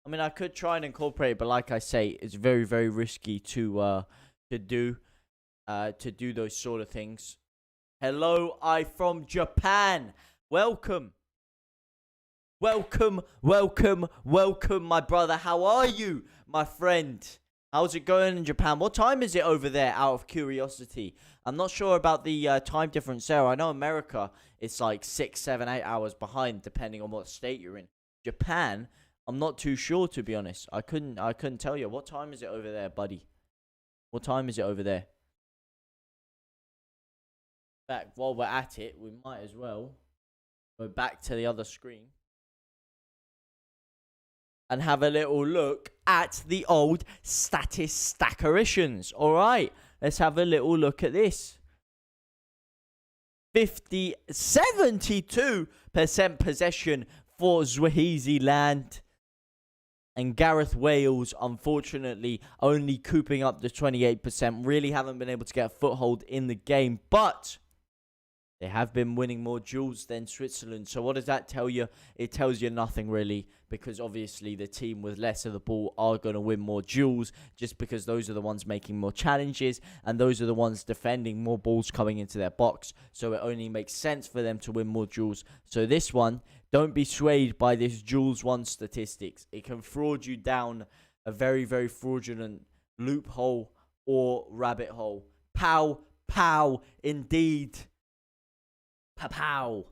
I mean, I could try and incorporate it, but like I say, it's very, very risky to do those sort of things. Hello, I from Japan. Welcome, my brother. How are you, my friend? How's it going in Japan? What time is it over there, out of curiosity? I'm not sure about the time difference there. I know America, it's like 6, 7, 8 hours behind, depending on what state you're in. Japan, I'm not too sure, to be honest. I couldn't tell you. What time is it over there, buddy? What time is it over there? Back while we're at it, we might as well go back to the other screen and have a little look at the old statisticians. All right, let's have a little look at this. 72% possession for Swaziland. And Gareth Wales, unfortunately, only cooping up the 28%. Really haven't been able to get a foothold in the game. But they have been winning more duels than Switzerland. So what does that tell you? It tells you nothing, really. Because obviously the team with less of the ball are going to win more duels. Just because those are the ones making more challenges. And those are the ones defending more balls coming into their box. So it only makes sense for them to win more duels. So this one, don't be swayed by this duels won statistics. It can fraud you down a very, very fraudulent loophole or rabbit hole. Pow, pow, indeed. Pow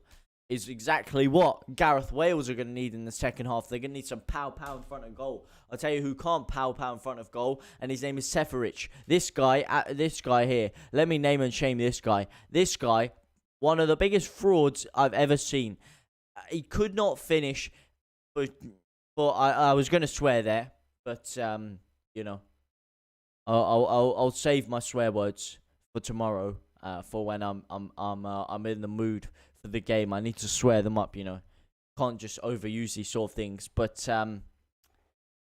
is exactly what Gareth Wales are going to need in the second half. They're going to need some pow in front of goal. I'll tell you who can't pow in front of goal, and his name is Seferich. This guy here. Let me name and shame this guy. This guy, one of the biggest frauds I've ever seen. He could not finish, but I was going to swear there, but you know, I'll save my swear words for tomorrow. For when I'm in the mood for the game. I need to swear them up, you know. Can't just overuse these sort of things. But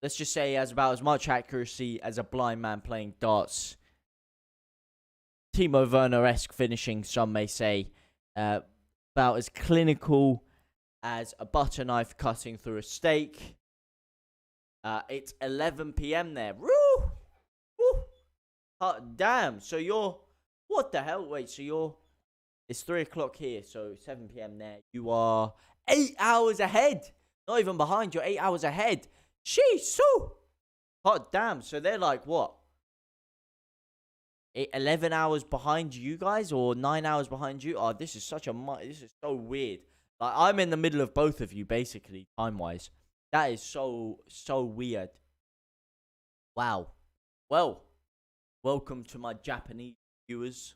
let's just say he has about as much accuracy as a blind man playing darts. Timo Werner-esque finishing, some may say. About as clinical as a butter knife cutting through a steak. It's 11 p.m. there. Woo! Woo! Damn, so you're... What the hell? Wait, so it's 3 o'clock here, so 7 p.m. there. You are 8 hours ahead. Not even behind, you're 8 hours ahead. Sheesh, so. Hot damn, so they're like, what? 11 hours behind you guys, or 9 hours behind you? Oh, this is so weird. Like, I'm in the middle of both of you, basically, time-wise. That is so weird. Wow. Well, welcome to my Japanese viewers,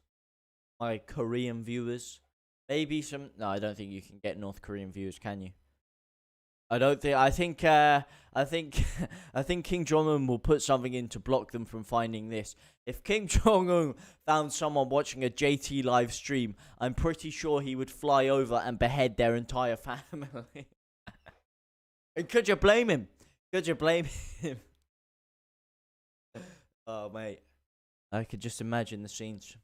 my Korean viewers, maybe some. No, I don't think you can get North Korean viewers, can you? I don't think. I think King Jong-un will put something in to block them from finding this. If King Jong-un found someone watching a JTLive stream, I'm pretty sure he would fly over and behead their entire family. And could you blame him? Could you blame him? Oh, mate. I could just imagine the scenes.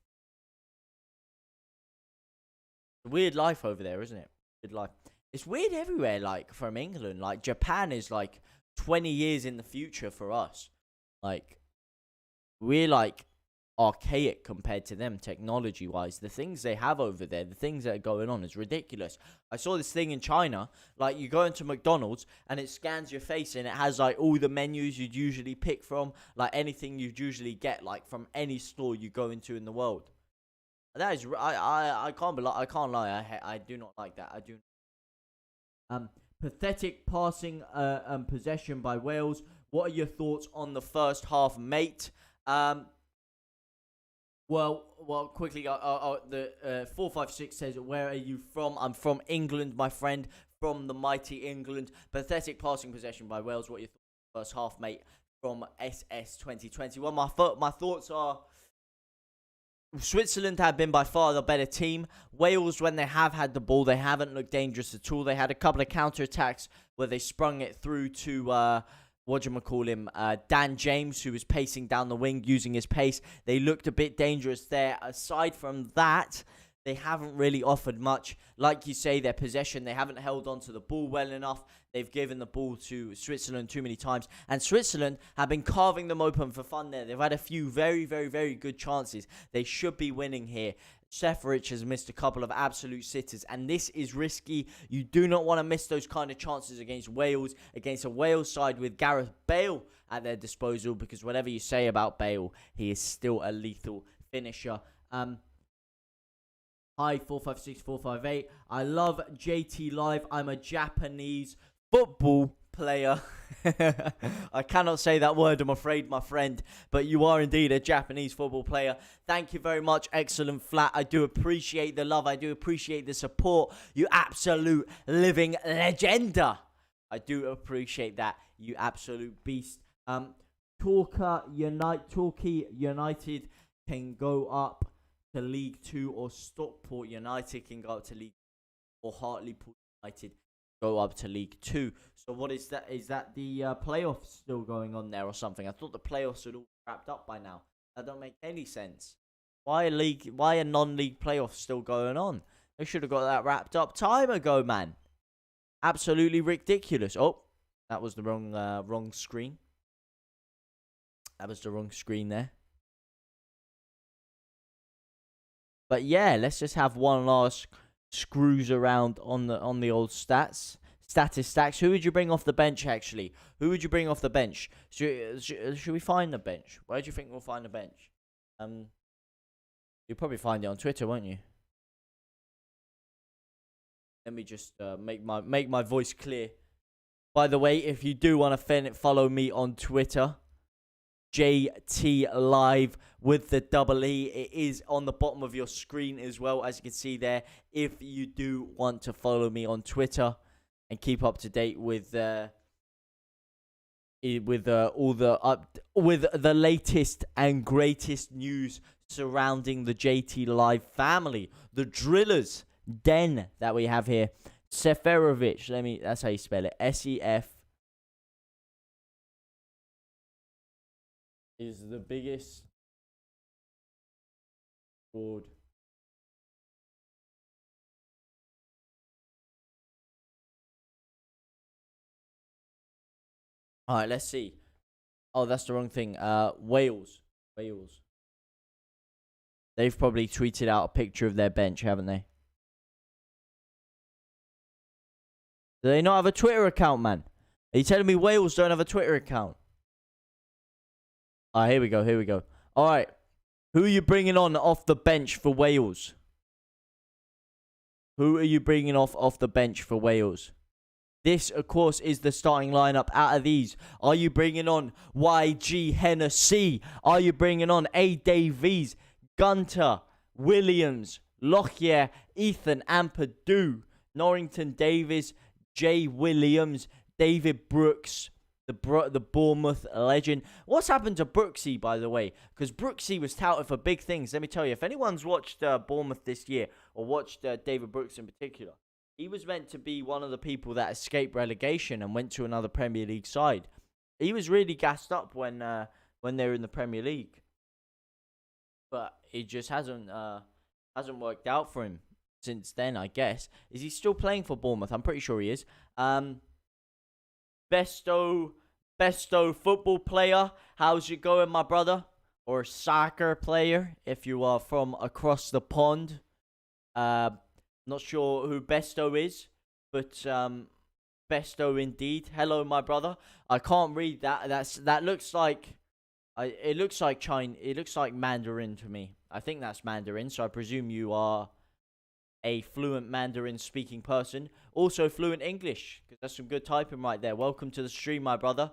Weird life over there, isn't it? Weird life. It's weird everywhere, like, from England. Like, Japan is, like, 20 years in the future for us. Like, we're, like, archaic compared to them, technology-wise. The things they have over there, the things that are going on is ridiculous. I saw this thing in China. Like, you go into McDonald's, and it scans your face, and it has, like, all the menus you'd usually pick from. Like, anything you'd usually get, like, from any store you go into in the world. That is... I can't lie. I do not like that. I do. Pathetic passing possession by Wales. What are your thoughts on the first half, mate? Well, quickly, the 456 says, where are you from? I'm from England, my friend, from the mighty England. Pathetic passing possession by Wales. What are your thoughts on the first half, mate, from SS 2020? Well, my thoughts are, Switzerland have been by far the better team. Wales, when they have had the ball, they haven't looked dangerous at all. They had a couple of counter-attacks where they sprung it through to Dan James, who was pacing down the wing using his pace. They looked a bit dangerous there. Aside from that, they haven't really offered much. Like you say, their possession, they haven't held on to the ball well enough. They've given the ball to Switzerland too many times. And Switzerland have been carving them open for fun there. They've had a few very, very, very good chances. They should be winning here. Seferovic has missed a couple of absolute sitters, and this is risky. You do not want to miss those kind of chances against Wales, against a Wales side with Gareth Bale at their disposal, because whatever you say about Bale, he is still a lethal finisher. Hi, 456458. I love JTLive. I'm a Japanese football player. I cannot say that word, I'm afraid, my friend, but you are indeed a Japanese football player. Thank you very much, excellent flat. I do appreciate the love. I do appreciate the support. You absolute living legenda. I do appreciate that, you absolute beast. Torquay United can go up to League 2, or Stockport United can go up to League 2, or Hartlepool United go up to League 2. So what is that? Is that the playoffs still going on there or something? I thought the playoffs had all wrapped up by now. That don't make any sense. Why a non-league playoffs still going on? They should have got that wrapped up time ago, man. Absolutely ridiculous. Oh, that was the wrong screen. That was the wrong screen there. But yeah, let's just have one last screws around on the old stacks. Who would you bring off the bench, actually? Who would you bring off the bench? Should we find the bench? Where do you think we'll find the bench? You'll probably find it on Twitter, won't you? Let me just make my voice clear. By the way, if you do want to follow me on Twitter, JTLive with the double E. It is on the bottom of your screen as well, as you can see there. If you do want to follow me on Twitter and keep up to date with all the latest and greatest news surrounding the JTLive family, the drillers den that we have here. Seferovic, that's how you spell it. SEF is the biggest fraud. All right, let's see. Oh, that's the wrong thing. Wales. They've probably tweeted out a picture of their bench, haven't they? Do they not have a Twitter account, man? Are you telling me Wales don't have a Twitter account? All right, here we go. All right. Who are you bringing on off the bench for Wales? Who are you bringing off the bench for Wales? This, of course, is the starting lineup. Out of these, are you bringing on YG Hennessy? Are you bringing on A. Davies, Gunter, Williams, Lockyer, Ethan Ampadu, Norrington Davis, Jay Williams, David Brooks, the Bournemouth legend? What's happened to Brooksy, by the way? Because Brooksy was touted for big things. Let me tell you, if anyone's watched Bournemouth this year, or watched David Brooks in particular, he was meant to be one of the people that escaped relegation and went to another Premier League side. He was really gassed up when they were in the Premier League, but it just hasn't worked out for him since then, I guess. Is he still playing for Bournemouth? I'm pretty sure he is. Besto football player, how's it going, my brother? Or soccer player, if you are from across the pond. Not sure who Besto is, but Besto indeed. Hello, my brother. I can't read that. That looks like it looks like China. It looks like Mandarin to me. I think that's Mandarin, so I presume you are a fluent Mandarin speaking person. Also fluent English, because that's some good typing right there. Welcome to the stream, my brother.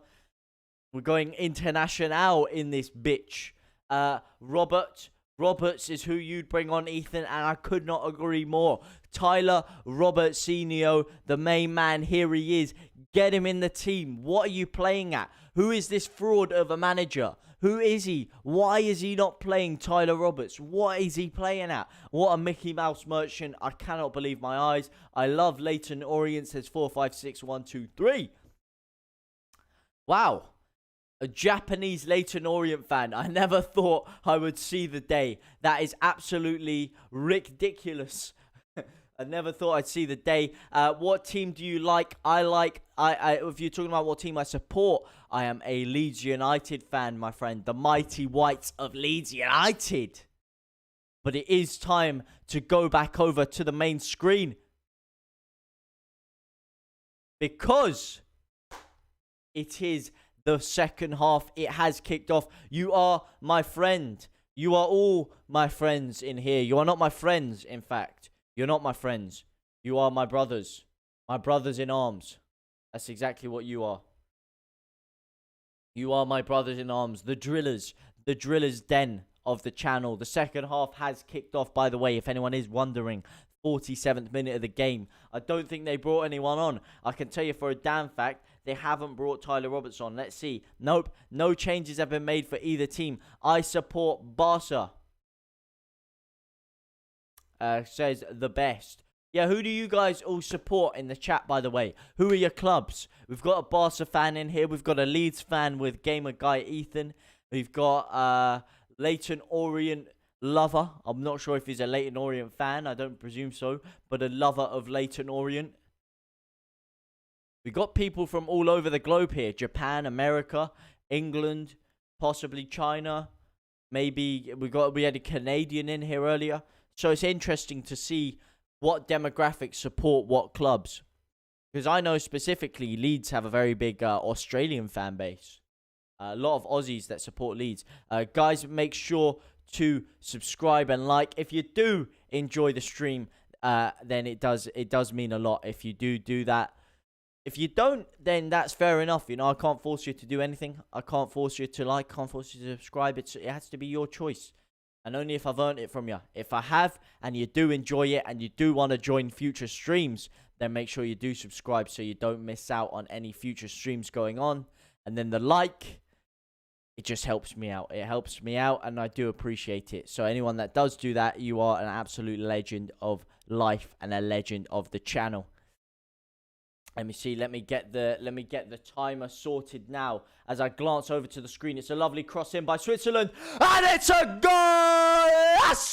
We're going international in this bitch. Roberts is who you'd bring on, Ethan, and I could not agree more. Tyler Robertsinho, the main man, here he is. Get him in the team. What are you playing at? Who is this fraud of a manager? Who is he? Why is he not playing Tyler Roberts? What is he playing at? What a Mickey Mouse merchant. I cannot believe my eyes. I love Leighton Orient, says 456123. Wow. A Japanese Leyton Orient fan. I never thought I would see the day. That is absolutely ridiculous. I never thought I'd see the day. What team do you like? If you're talking about what team I support, I am a Leeds United fan, my friend. The mighty whites of Leeds United. But it is time to go back over to the main screen. Because it is the second half. It has kicked off. You are my friend. You are all my friends in here. You are not my friends, in fact. You're not my friends. You are my brothers. My brothers in arms. That's exactly what you are. You are my brothers in arms. The drillers. The drillers' den of the channel. The second half has kicked off, by the way, if anyone is wondering. 47th minute of the game. I don't think they brought anyone on. I can tell you for a damn fact, they haven't brought Tyler Roberts on. Let's see. Nope. No changes have been made for either team. I support Barca. Says the best. Yeah, who do you guys all support in the chat, by the way? Who are your clubs? We've got a Barca fan in here. We've got a Leeds fan with gamer guy Ethan. We've got Leyton Orient lover. I'm not sure if he's a Leyton Orient fan. I don't presume so. But a lover of Leyton Orient. We got people from all over the globe here. Japan, America, England, possibly China. Maybe we had a Canadian in here earlier. So it's interesting to see what demographics support what clubs. Because I know specifically Leeds have a very big Australian fan base. A lot of Aussies that support Leeds. Guys, make sure to subscribe and like. If you do enjoy the stream, then it does mean a lot if you do that. If you don't, then that's fair enough. You know, I can't force you to do anything. I can't force you to like, can't force you to subscribe. It has to be your choice. And only if I've earned it from you. If I have, and you do enjoy it, and you do want to join future streams, then make sure you do subscribe so you don't miss out on any future streams going on. And then the like, it just helps me out. It helps me out, and I do appreciate it. So anyone that does do that, you are an absolute legend of life and a legend of the channel. Let me see. Let me get the timer sorted now. As I glance over to the screen, it's a lovely cross in by Switzerland, and it's a golazo!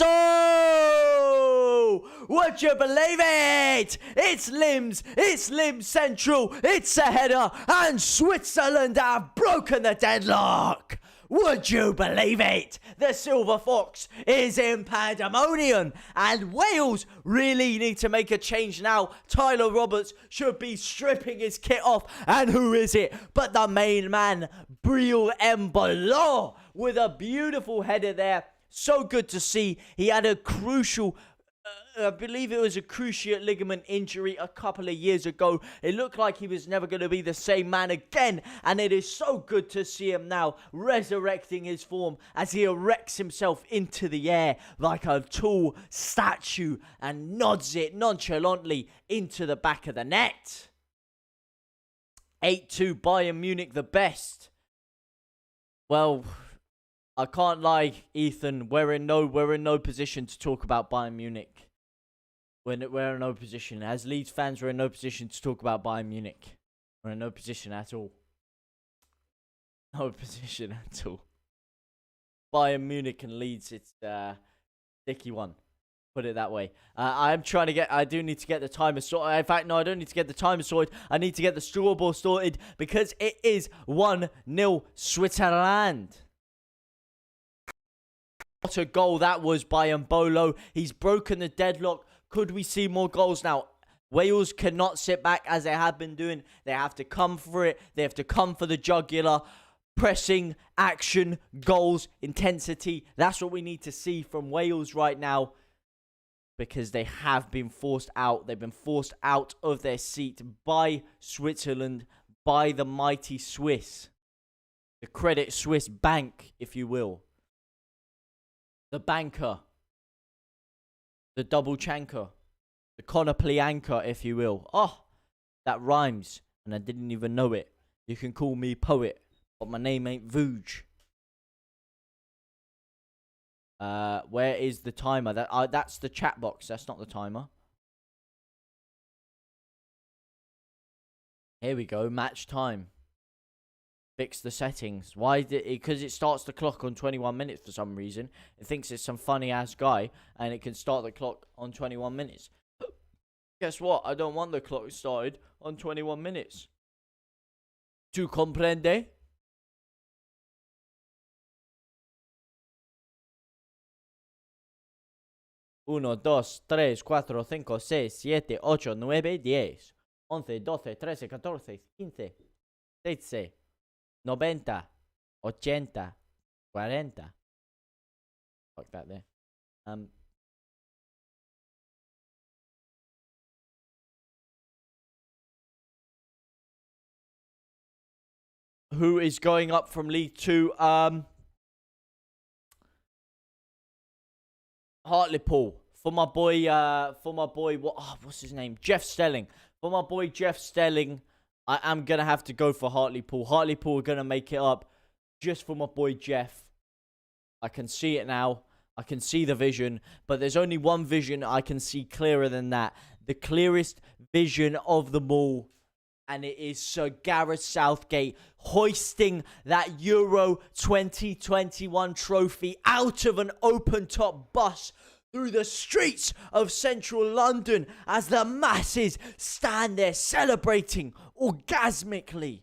Would you believe it? It's Limbs Central. It's a header, and Switzerland have broken the deadlock. Would you believe it? The Silver Fox is in pandemonium, and Wales really need to make a change now. Tyler Roberts should be stripping his kit off, and who is it but the main man, Breel Embolo, with a beautiful header there. So good to see. He had a crucial I believe it was a cruciate ligament injury a couple of years ago. It looked like he was never going to be the same man again. And it is so good to see him now resurrecting his form as he erects himself into the air like a tall statue and nods it nonchalantly into the back of the net. 8-2 Bayern Munich, the best. Well, I can't lie, Ethan. We're in no position to talk about Bayern Munich. We're in no position. As Leeds fans, we're in no position to talk about Bayern Munich. We're in no position at all. No position at all. Bayern Munich and Leeds, it's a sticky one. Put it that way. I do need to get the timer sorted. In fact, no, I don't need to get the timer sorted. I need to get the scoreboard sorted because it is 1-0 Switzerland. What a goal that was by Embolo. He's broken the deadlock. Could we see more goals now? Wales cannot sit back as they have been doing. They have to come for it. They have to come for the jugular. Pressing, action, goals, intensity. That's what we need to see from Wales right now. Because they have been forced out. They've been forced out of their seat by Switzerland. By the mighty Swiss. The Credit Suisse Bank, if you will. The banker. The double chanker. The Conoply anchor, if you will. Oh, that rhymes. And I didn't even know it. You can call me poet. But my name ain't Vooj. Where is the timer? That's the chat box. That's not the timer. Here we go. Match time. fix the settings. Why did it? Because it starts the clock on 21 minutes for some reason. It thinks it's some funny ass guy, and it can start the clock on 21 minutes. Guess what? I don't want the clock started on 21 minutes. Tu comprende? Uno, dos, tres, cuatro, cinco, seis, siete, ocho, nueve, 10, 11, 12, 13, 14, 15, 16, 90, 80, 40. Fuck that there. Who is going up from League 2? Hartlepool. For my boy, what's his name? Jeff Stelling. For my boy Jeff Stelling, I am gonna have to go for Hartlepool. Hartlepool are gonna make it up just for my boy Jeff. I can see it now. I can see the vision, but there's only one vision I can see clearer than that. The clearest vision of them all, and it is Sir Gareth Southgate hoisting that Euro 2021 trophy out of an open-top bus through the streets of central London as the masses stand there celebrating orgasmically.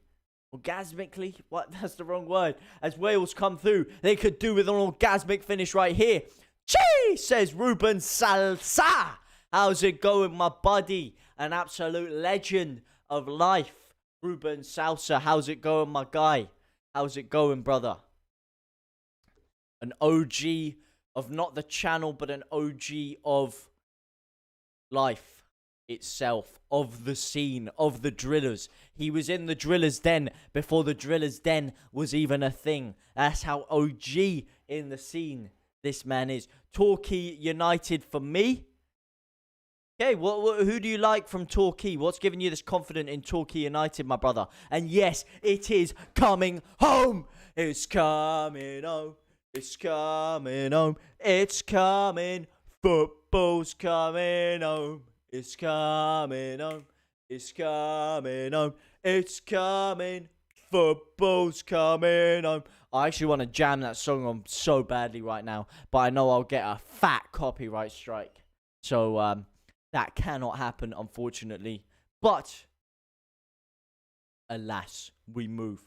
Orgasmically? What? That's the wrong word. As Wales come through, they could do with an orgasmic finish right here. Chee! Says Ruben Salsa. How's it going, my buddy? An absolute legend of life. Ruben Salsa. How's it going, my guy? How's it going, brother? An OG of not the channel, but an OG of life itself, of the scene, of the Drillers. He was in the Drillers' Den before the Drillers' Den was even a thing. That's how OG in the scene this man is. Torquay United for me. Okay, who do you like from Torquay? What's giving you this confidence in Torquay United, my brother? And yes, it is coming home. It's coming home. It's coming home. It's coming. Football's coming home. It's coming home. It's coming home. It's coming. Football's coming home. I actually want to jam that song on so badly right now, but I know I'll get a fat copyright strike. So, that cannot happen, unfortunately. But, alas, we move.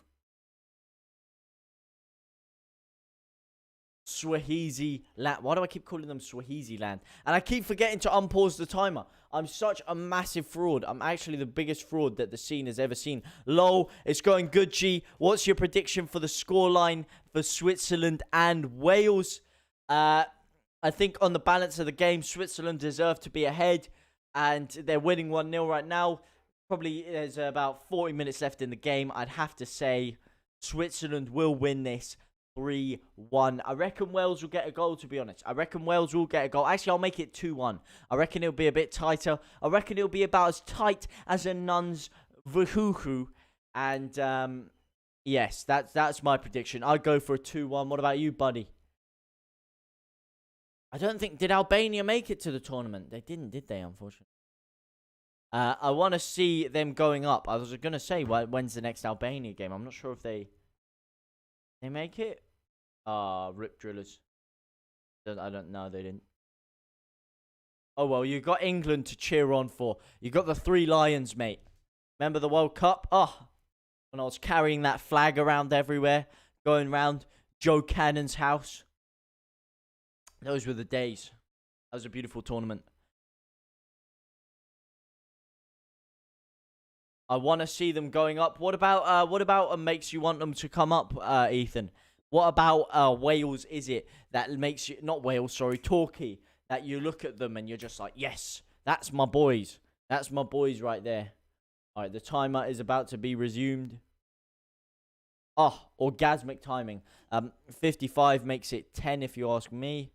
Swahili land. Why do I keep calling them Swahili land? And I keep forgetting to unpause the timer. I'm such a massive fraud. I'm actually the biggest fraud that the scene has ever seen. Lol, it's going good, G. What's your prediction for the scoreline for Switzerland and Wales? I think on the balance of the game, Switzerland deserve to be ahead. And they're winning 1-0 right now. Probably there's about 40 minutes left in the game. I'd have to say Switzerland will win this 3-1. I reckon Wales will get a goal, to be honest. I reckon Wales will get a goal. Actually, I'll make it 2-1. I reckon it'll be a bit tighter. I reckon it'll be about as tight as a nun's vuhuhu. And, yes, that's my prediction. I'd go for a 2-1. What about you, buddy? I don't think... Did Albania make it to the tournament? They didn't, did they, unfortunately? I want to see them going up. I was going to say, when's the next Albania game? I'm not sure if they make it? Rip Drillers. I don't know. They didn't. Oh, well, you got England to cheer on for. You got the Three Lions, mate. Remember the World Cup? Oh, when I was carrying that flag around everywhere, going around Joe Cannon's house. Those were the days. That was a beautiful tournament. I want to see them going up. What about makes you want them to come up, Ethan? What about Wales is it that makes you... Not Wales, sorry, Torquay. That you look at them and you're just like, yes, that's my boys. That's my boys right there. All right, the timer is about to be resumed. Oh, orgasmic timing. 55 makes it 10 if you ask me.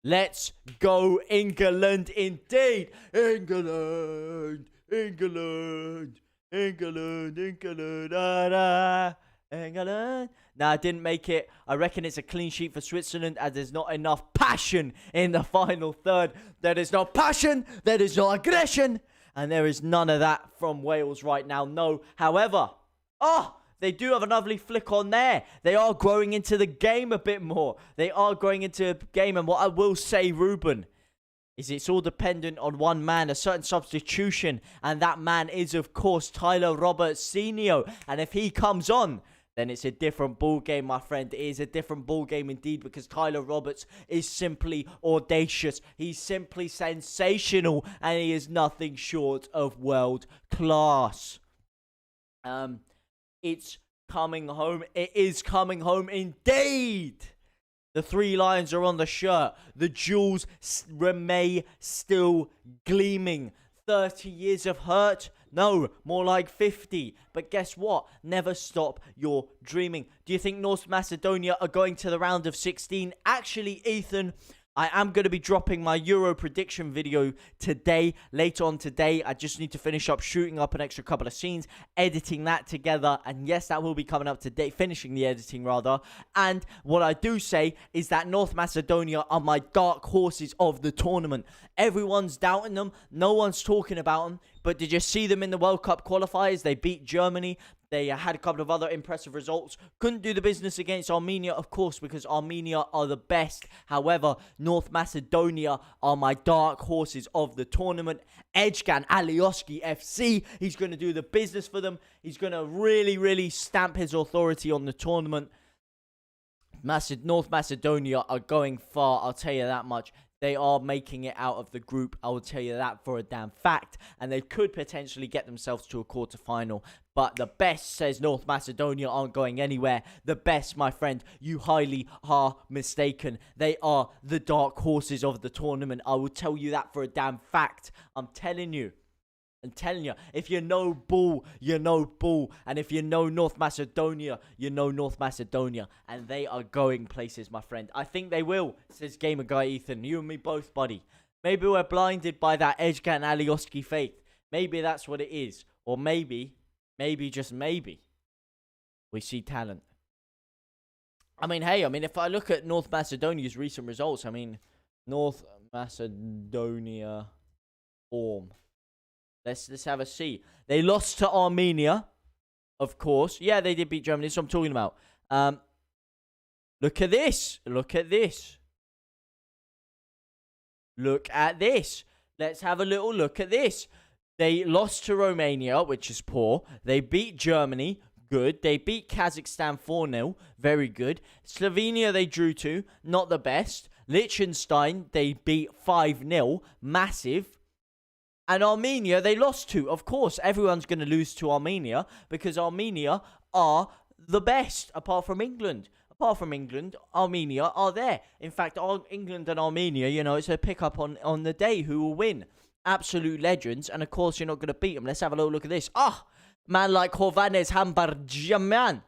Let's go England indeed. England. England. England. England. England. Nah, I didn't make it. I reckon it's a clean sheet for Switzerland as there's not enough passion in the final third. There is no passion. There is no aggression. And there is none of that from Wales right now. No. However, Oh, they do have a lovely flick on there. They are growing into the game a bit more. They are growing into a game. And what I will say, Ruben, is it's all dependent on one man, a certain substitution. And that man is, of course, Tyler Roberts Senior. And if he comes on, then it's a different ball game, my friend. It is a different ball game indeed, because Tyler Roberts is simply audacious. He's simply sensational, and he is nothing short of world class. It's coming home. It is coming home indeed. The 3 lions are on the shirt. The jewels remain still gleaming. 30 years of hurt? No, more like 50. But guess what? Never stop your dreaming. Do you think North Macedonia are going to the round of 16? Actually, Ethan, I am going to be dropping my Euro prediction video today, later on today. I just need to finish up shooting up an extra couple of scenes, editing that together. And yes, that will be coming up today, finishing the editing rather. And what I do say is that North Macedonia are my dark horses of the tournament. Everyone's doubting them. No one's talking about them. But did you see them in the World Cup qualifiers? They beat Germany. They had a couple of other impressive results. Couldn't do the business against Armenia, of course, because Armenia are the best. However, North Macedonia are my dark horses of the tournament. Ejgan Alioski FC, he's going to do the business for them. He's going to really, really stamp his authority on the tournament. North Macedonia are going far, I'll tell you that much. They are making it out of the group, I will tell you that for a damn fact. And they could potentially get themselves to a quarter-final. But the best says North Macedonia aren't going anywhere. The best, my friend, you highly are mistaken. They are the dark horses of the tournament. I will tell you that for a damn fact. I'm telling you. If you know ball, you know ball. And if you know North Macedonia, you know North Macedonia. And they are going places, my friend. I think they will, says Gamer Guy Ethan. You and me both, buddy. Maybe we're blinded by that Ejgan Alioski faith. Maybe that's what it is. Or maybe, just maybe, we see talent. I mean, hey, if I look at North Macedonia's recent results, North Macedonia form. Let's have a see. They lost to Armenia, of course. Yeah, they did beat Germany. That's what I'm talking about. Look at this. Look at this. Look at this. Let's have a little look at this. They lost to Romania, which is poor. They beat Germany. Good. They beat Kazakhstan 4-0. Very good. Slovenia they drew to. Not the best. Liechtenstein they beat 5-0. Massive. And Armenia, they lost to. Of course, everyone's going to lose to Armenia because Armenia are the best, apart from England. Apart from England, Armenia are there. In fact, England and Armenia, it's a pick-up on the day who will win. Absolute legends. And, of course, you're not going to beat them. Let's have a little look at this. Man like Hovhannes Hambarjuman.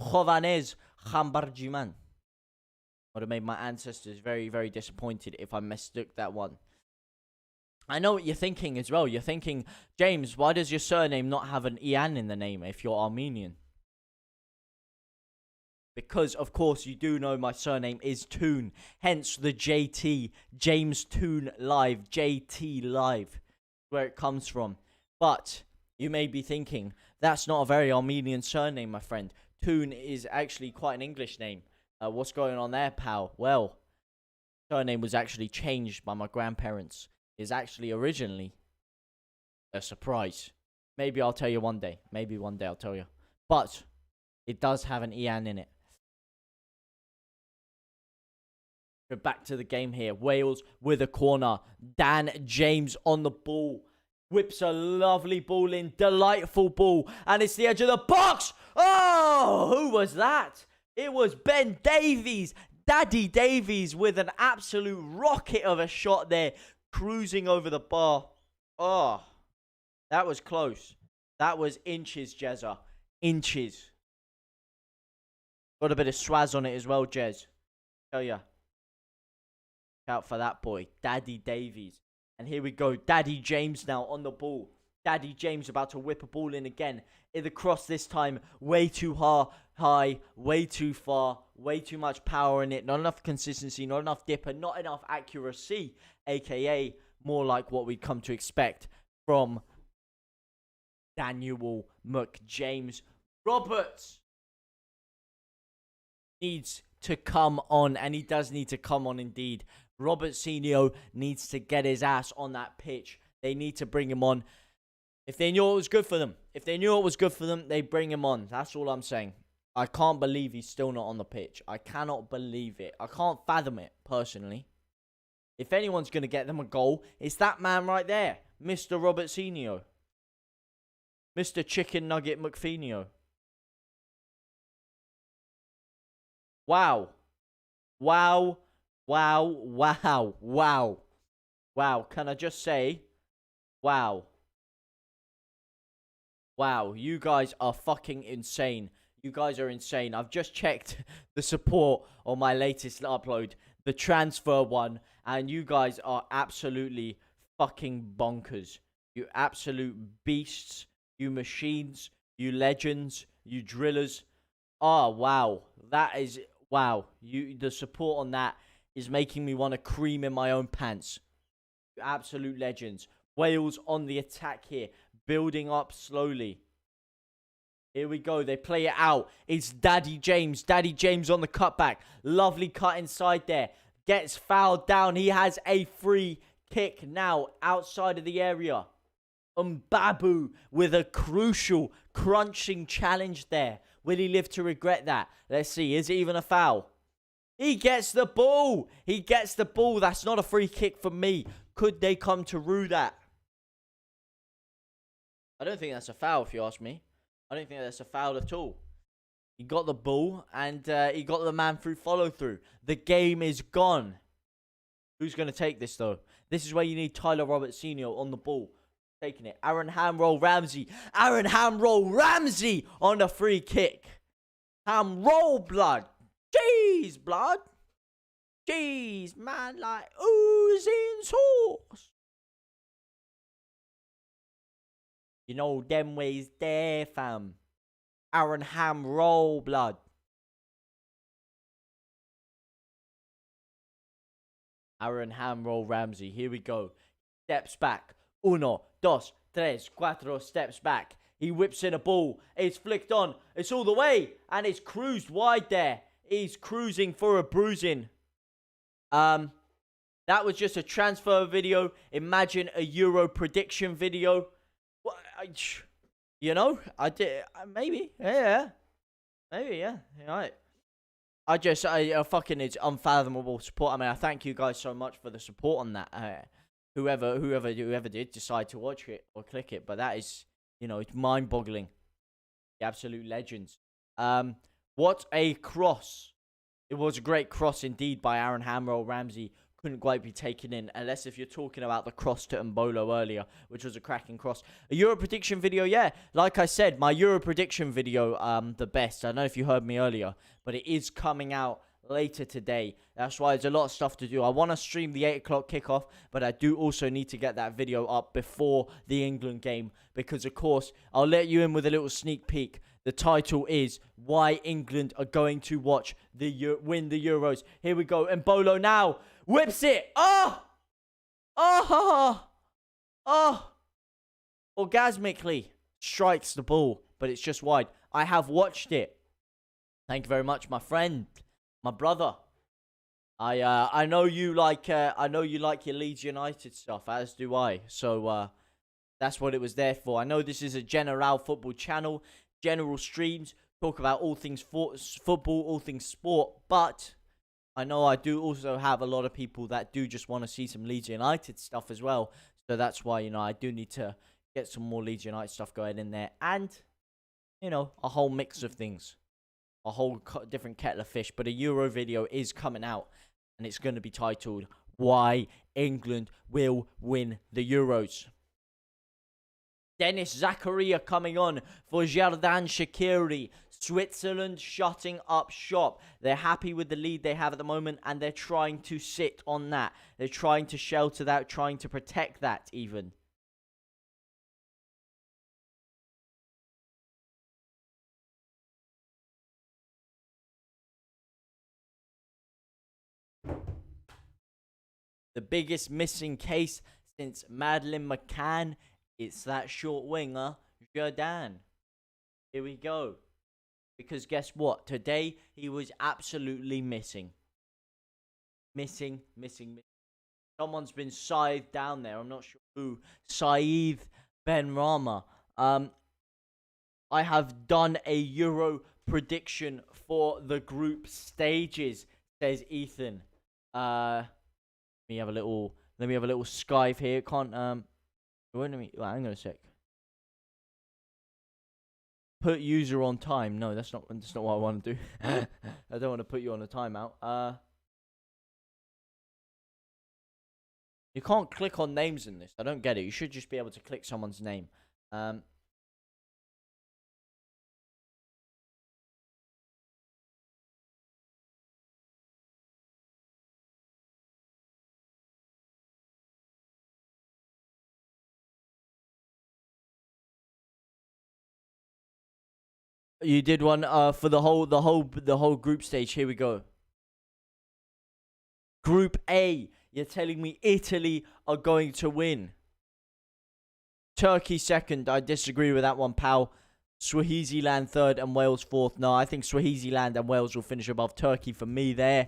Hovhannes Hambarjuman. Would have made my ancestors very, very disappointed if I mistook that one. I know what you're thinking as well. You're thinking, James, why does your surname not have an Ian in the name if you're Armenian? Because, of course, you do know my surname is Toon. Hence the JT, James Toon Live, JTLive, where it comes from. But you may be thinking, that's not a very Armenian surname, my friend. Toon is actually quite an English name. What's going on there, pal? Well, surname was actually changed by my grandparents. It's actually originally a surprise. Maybe I'll tell you one day. Maybe one day I'll tell you. But it does have an Ian in it. We're back to the game here. Wales with a corner. Dan James on the ball. Whips a lovely ball in. Delightful ball. And it's the edge of the box. Oh, who was that? It was Ben Davies, Daddy Davies, with an absolute rocket of a shot there, cruising over the bar. Oh, that was close. That was inches, Jezza. Inches. Got a bit of swaz on it as well, Jez. Tell ya. Look out for that boy, Daddy Davies. And here we go, Daddy James now on the ball. Daddy James about to whip a ball in again. In the cross this time, way too high, way too far, way too much power in it. Not enough consistency, not enough dipper, not enough accuracy, aka more like what we'd come to expect from Daniel McJames. Roberts needs to come on, and he does need to come on indeed. Robert Senior needs to get his ass on that pitch. They need to bring him on. If they knew it was good for them, they bring him on. That's all I'm saying. I can't believe he's still not on the pitch. I cannot believe it. I can't fathom it, personally. If anyone's going to get them a goal, it's that man right there, Mr. Robert Senior. Mr. Chicken Nugget McFenio. Wow. Wow. Wow. Wow. Wow. Wow. Can I just say, wow. Wow. You guys are fucking insane. You guys are insane. I've just checked the support on my latest upload, the transfer one, and you guys are absolutely fucking bonkers. You absolute beasts. You machines. You legends. You drillers. Oh, wow. That is, wow. The support on that is making me want to cream in my own pants. You absolute legends. Wales on the attack here. Building up slowly. Here we go. They play it out. It's Daddy James. Daddy James on the cutback. Lovely cut inside there. Gets fouled down. He has a free kick now outside of the area. Babu with a crucial, crunching challenge there. Will he live to regret that? Let's see. Is it even a foul? He gets the ball. He gets the ball. That's not a free kick for me. Could they come to rue that? I don't think that's a foul, if you ask me. I don't think that's a foul at all. He got the ball, and he got the man through follow-through. The game is gone. Who's going to take this, though? This is where you need Tyler Roberts Senior on the ball. Taking it. Aaron Hamroll Ramsey. Aaron Hamroll Ramsey on the free kick. Hamroll blood. Jeez, blood. Jeez, man, like oozing sauce. You know them ways there, fam. Aaron Hamroll blood. Aaron Hamroll Ramsey. Here we go. Steps back. Uno, dos, tres, cuatro steps back. He whips in a ball. It's flicked on. It's all the way. And it's cruised wide there. He's cruising for a bruising. That was just a transfer video. Imagine a Euro prediction video. You know, I did. Maybe. Yeah. Maybe, yeah. Right. I fucking, it's unfathomable support. I mean, I thank you guys so much for the support on that. Whoever did decide to watch it or click it, but that is, you know, it's mind-boggling. The absolute legends. What a cross! It was a great cross indeed by Aaron Hamroll Ramsey. Couldn't quite be taken in, unless if you're talking about the cross to Mbolo earlier, which was a cracking cross. A Euro prediction video, yeah. Like I said, my Euro prediction video, the best. I don't know if you heard me earlier, but it is coming out later today. That's why there's a lot of stuff to do. I want to stream the 8 o'clock kickoff, but I do also need to get that video up before the England game, because of course I'll let you in with a little sneak peek. The title is why England are going to win the Euros. Here we go. Mbolo now whips it. Orgasmically strikes the ball, but it's just wide. I have watched it. Thank you very much, my friend. My brother, I know you like your Leeds United stuff, as do I. So that's what it was there for. I know this is a general football channel, general streams, talk about all things football, all things sport. But I know I do also have a lot of people that do just want to see some Leeds United stuff as well. So that's why, you know, I do need to get some more Leeds United stuff going in there, and you know, a whole mix of things. A whole different kettle of fish. But a Euro video is coming out, and it's going to be titled Why England Will Win the Euros. Dennis Zakaria coming on for Xherdan Shaqiri. Switzerland shutting up shop. They're happy with the lead they have at the moment, and they're trying to sit on that. They're trying to shelter that, trying to protect that even. The biggest missing case since Madeline McCann, it's that short winger, Jordan. Here we go. Because guess what? Today, he was absolutely missing. Missing. Someone's been scythed down there. I'm not sure who. Saeed Ben Rama. I have done a Euro prediction for the group stages, says Ethan. Let me have a little skive here. Can't wait hang on a sec. Put user on time. No, that's not what I want to do. I don't want to put you on a timeout. You can't click on names in this. I don't get it. You should just be able to click someone's name. You did one for the whole group stage. Here we go. Group A. You're telling me Italy are going to win. Turkey second. I disagree with that one, pal. Swaziland third and Wales fourth. No, I think Swaziland and Wales will finish above Turkey for me there.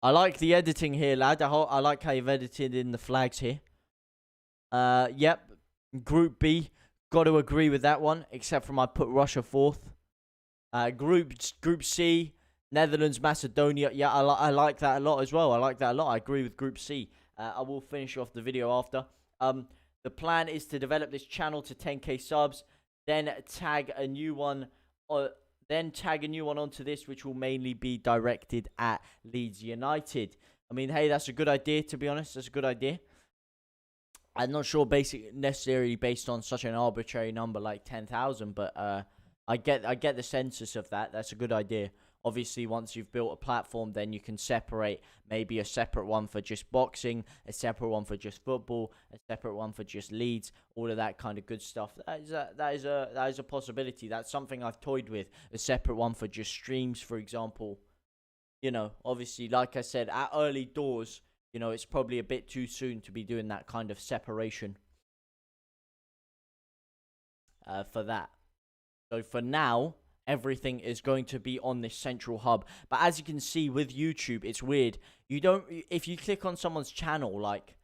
I like the editing here, lad. I like how you've edited in the flags here. Yep. Group B. Got to agree with that one, except for I put Russia fourth. Group C. Netherlands, Macedonia. Yeah, I like that a lot as well. I agree with Group C. I will finish off the video after. The plan is to develop this channel to 10k subs, then tag a new one onto this, which will mainly be directed at Leeds United. I mean, hey, that's a good idea, to be honest. That's a good idea. I'm not sure necessarily based on such an arbitrary number like 10,000, but I get the census of that. That's a good idea. Obviously, once you've built a platform, then you can separate maybe a separate one for just boxing, a separate one for just football, a separate one for just Leeds, all of that kind of good stuff. That is a possibility. That's something I've toyed with. A separate one for just streams, for example. You know, obviously, like I said, at early doors, you know, it's probably a bit too soon to be doing that kind of separation for that. So for now, everything is going to be on this central hub. But as you can see with YouTube, it's weird. If you click on someone's channel, like,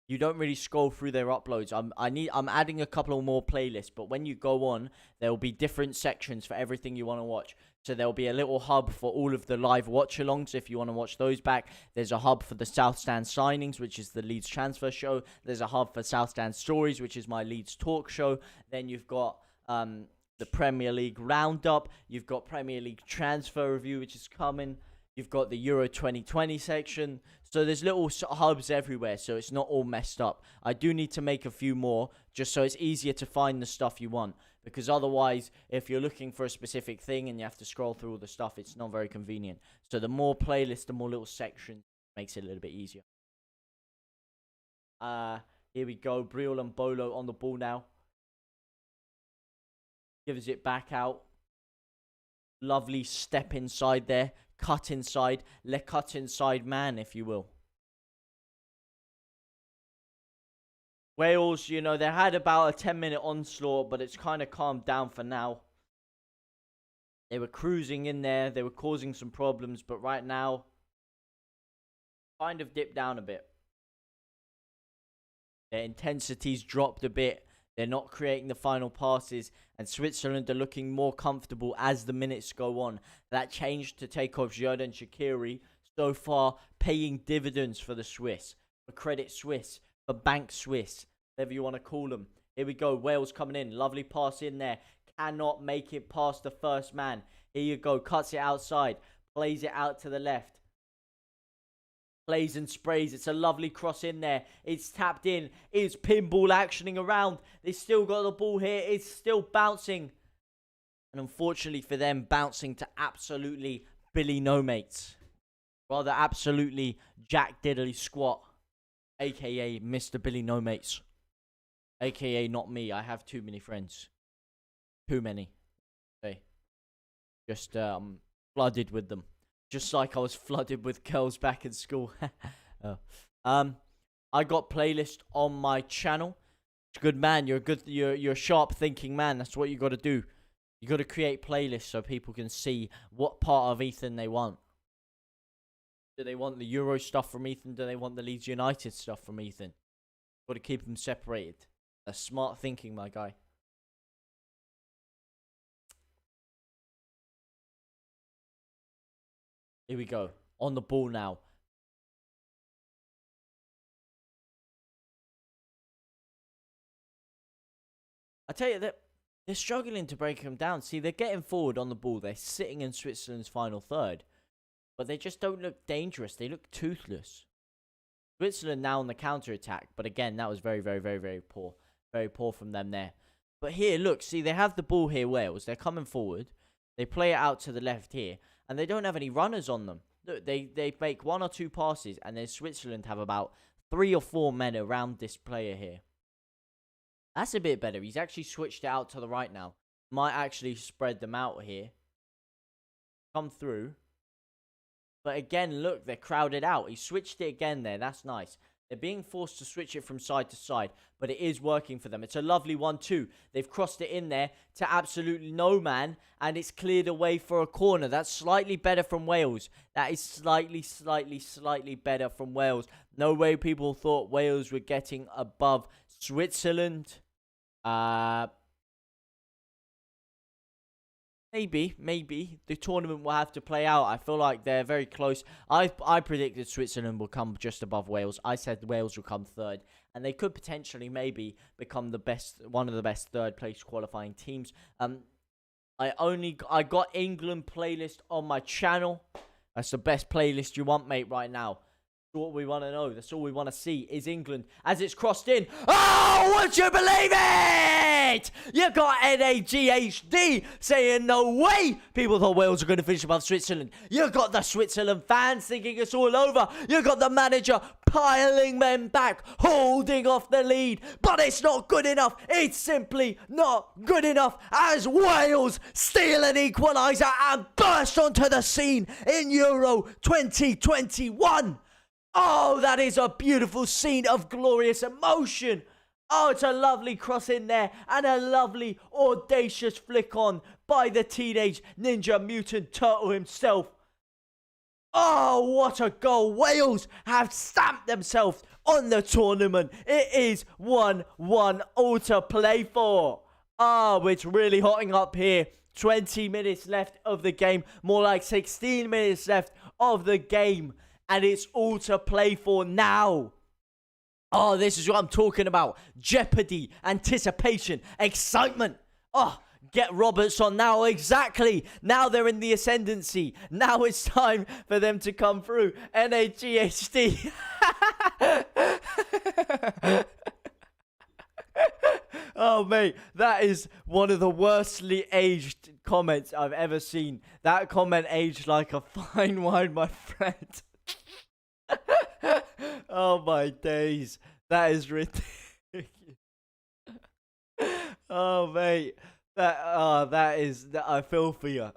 you don't really scroll through their uploads. I'm adding a couple more playlists, but when you go on, there will be different sections for everything you want to watch. So there'll be a little hub for all of the live watch-alongs if you want to watch those back. There's a hub for the South Stand signings, which is the Leeds transfer show. There's a hub for South Stand stories, which is my Leeds talk show. Then you've got the Premier League roundup. You've got Premier League transfer review, which is coming. You've got the Euro 2020 section. So there's little hubs everywhere, so it's not all messed up. I do need to make a few more, just so it's easier to find the stuff you want. Because otherwise, if you're looking for a specific thing and you have to scroll through all the stuff, it's not very convenient. So the more playlists, the more little sections, makes it a little bit easier. Here we go. Briel and Bolo on the ball now. Gives it back out. Lovely step inside there. Cut inside. Le cut inside man, if you will. Wales, you know, they had about a 10-minute onslaught, but it's kind of calmed down for now. They were cruising in there. They were causing some problems, but right now, kind of dipped down a bit. Their intensity's dropped a bit. They're not creating the final passes, and Switzerland are looking more comfortable as the minutes go on. That change to take off Xherdan Shaqiri so far paying dividends for the Swiss, for Credit Suisse, for Bank Swiss, whatever you want to call them. Here we go, Wales coming in, lovely pass in there, cannot make it past the first man. Here you go, cuts it outside, plays it out to the left. Plays and sprays. It's a lovely cross in there. It's tapped in. It's pinball actioning around. They still got the ball here. It's still bouncing. And unfortunately for them, bouncing to absolutely Billy No Mates. Rather, absolutely Jack Diddley Squat. A.K.A. Mr. Billy No Mates. A.K.A. not me. I have too many friends. Too many. Okay. Just flooded with them. Just like I was flooded with girls back in school. Oh. I got playlist on my channel. Good man, you're a sharp thinking man. That's what you got to do. You got to create playlists so people can see what part of Ethan they want. Do they want the Euro stuff from Ethan? Do they want the Leeds United stuff from Ethan? Got to keep them separated. That's smart thinking, my guy. Here we go. On the ball now. I tell you that they're struggling to break them down. See, they're getting forward on the ball. They're sitting in Switzerland's final third. But they just don't look dangerous. They look toothless. Switzerland now on the counter-attack. But again, that was very, very, very, very poor. Very poor from them there. But here, look. See, they have the ball here, Wales. They're coming forward. They play it out to the left here. And they don't have any runners on them. Look, they make 1 or 2 passes. And then Switzerland have about 3 or 4 men around this player here. That's a bit better. He's actually switched it out to the right now. Might actually spread them out here. Come through. But again, look, they're crowded out. He switched it again there. That's nice. They're being forced to switch it from side to side. But it is working for them. It's a lovely 1-2. They've crossed it in there to absolutely no man. And it's cleared away for a corner. That's slightly better from Wales. That is slightly better from Wales. No way people thought Wales were getting above Switzerland. Maybe the tournament will have to play out. I feel like they're very close. I predicted Switzerland will come just above Wales. I said Wales will come third, and they could potentially maybe become one of the best third place qualifying teams. I got England playlist on my channel. That's the best playlist you want, mate, right now. What we want to know, that's all we want to see, is England as it's crossed in. Oh, would you believe it? You got NAGHD saying no way. People thought Wales were going to finish above Switzerland. You got the Switzerland fans thinking it's all over. You got the manager piling men back, holding off the lead. But it's not good enough. It's simply not good enough as Wales steal an equaliser and burst onto the scene in Euro 2021. Oh, that is a beautiful scene of glorious emotion. Oh, it's a lovely cross in there and a lovely audacious flick on by the Teenage Ninja Mutant Turtle himself. Oh, what a goal. Wales have stamped themselves on the tournament. It is 1-1 all to play for. Oh, it's really hotting up here. 20 minutes left of the game. More like 16 minutes left of the game. And it's all to play for now. Oh, this is what I'm talking about. Jeopardy, anticipation, excitement. Oh, get Roberts on now. Exactly. Now they're in the ascendancy. Now it's time for them to come through. NAGHD. Oh, mate, that is one of the worstly aged comments I've ever seen. That comment aged like a fine wine, my friend. Oh my days, that is ridiculous. Oh mate, I feel for you.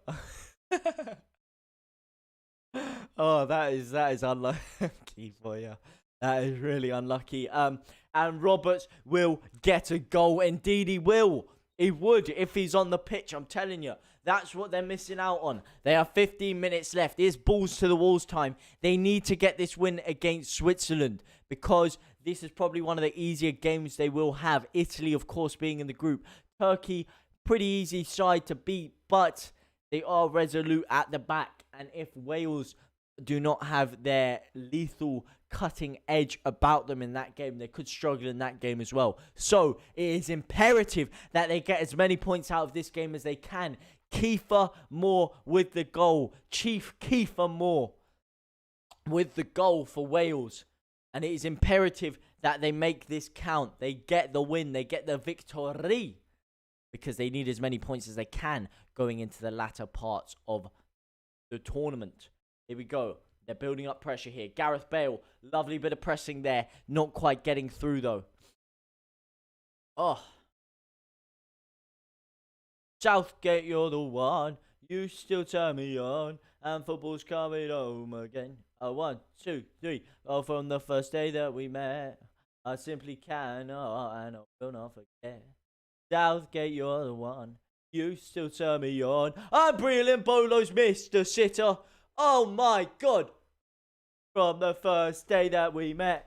Oh, that is unlucky for you. That is really unlucky. And Roberts will get a goal. Indeed, he will. He would if he's on the pitch. I'm telling you. That's what they're missing out on. They have 15 minutes left. It's balls to the walls time. They need to get this win against Switzerland because this is probably one of the easier games they will have. Italy, of course, being in the group. Turkey, pretty easy side to beat, but they are resolute at the back. And if Wales do not have their lethal cutting edge about them in that game, they could struggle in that game as well. So it is imperative that they get as many points out of this game as they can. Kiefer Moore with the goal. Chief Kiefer Moore with the goal for Wales. And it is imperative that they make this count. They get the win. They get the victory. Because they need as many points as they can going into the latter parts of the tournament. Here we go. They're building up pressure here. Gareth Bale. Lovely bit of pressing there. Not quite getting through though. Oh. Southgate, you're the one. You still turn me on. and football's coming home again. 1, 2, 3. Oh, from the first day that we met, I simply cannot and I will not forget. Southgate, you're the one. You still turn me on. I'm brilliant, Bolo's Mr. Sitter. Oh my God. From the first day that we met,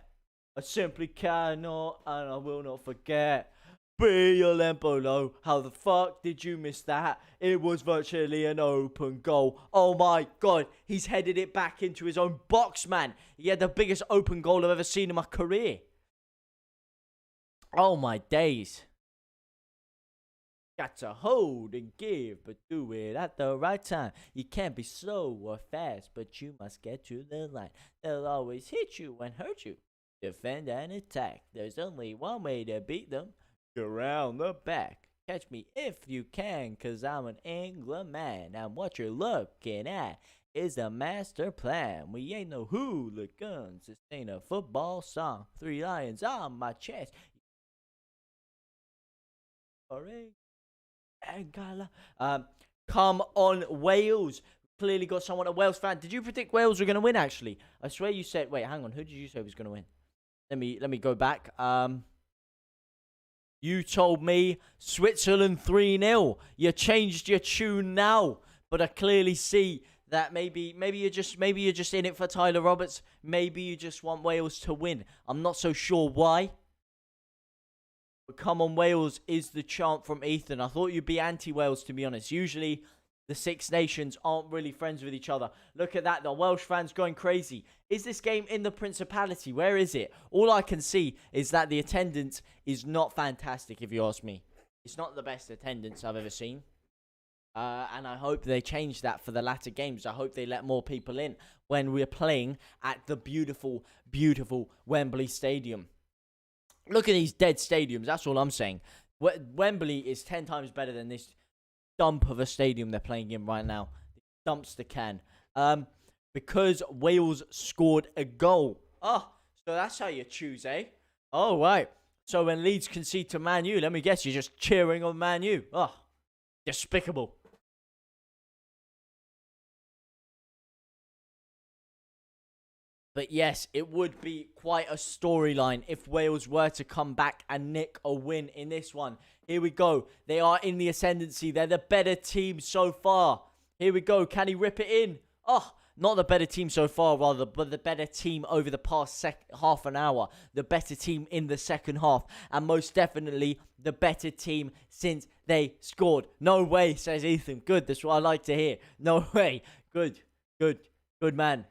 I simply cannot and I will not forget. Brilliant, Bolo. How the fuck did you miss that? It was virtually an open goal. Oh my God. He's headed it back into his own box, man. He had the biggest open goal I've ever seen in my career. Oh my days. Got to hold and give, but do it at the right time. You can't be slow or fast, but you must get to the line. They'll always hit you and hurt you. Defend and attack. There's only one way to beat them. Around the back. Catch me if you can, cause I'm an England man. And what you're looking at is a master plan. We ain't no hooligans. This ain't a football song. 3 lions on my chest. Come on, Wales. Clearly got someone, a Wales fan. Did you predict Wales were going to win, actually? I swear you said... Wait, hang on. Who did you say was going to win? Let me go back. You told me Switzerland 3-0. You changed your tune now. But I clearly see that maybe you're just in it for Tyler Roberts. Maybe you just want Wales to win. I'm not so sure why. But come on, Wales is the chant from Ethan. I thought you'd be anti-Wales, to be honest. Usually, the Six Nations aren't really friends with each other. Look at that, the Welsh fans going crazy. Is this game in the Principality? Where is it? All I can see is that the attendance is not fantastic, if you ask me. It's not the best attendance I've ever seen. And I hope they change that for the latter games. I hope they let more people in when we're playing at the beautiful, beautiful Wembley Stadium. Look at these dead stadiums. That's all I'm saying. Wembley is 10 times better than this dump of a stadium they're playing in right now. Dumpster can. Because Wales scored a goal. Oh, so that's how you choose, eh? Oh, right. So when Leeds concede to Man U, let me guess, you're just cheering on Man U. Oh, despicable. But yes, it would be quite a storyline if Wales were to come back and nick a win in this one. Here we go. They are in the ascendancy. They're the better team so far. Here we go. Can he rip it in? Oh, not the better team so far, rather, but the better team over the past half an hour. The better team in the second half. And most definitely the better team since they scored. No way, says Ethan. Good. That's what I like to hear. No way. Good. Good. Good man.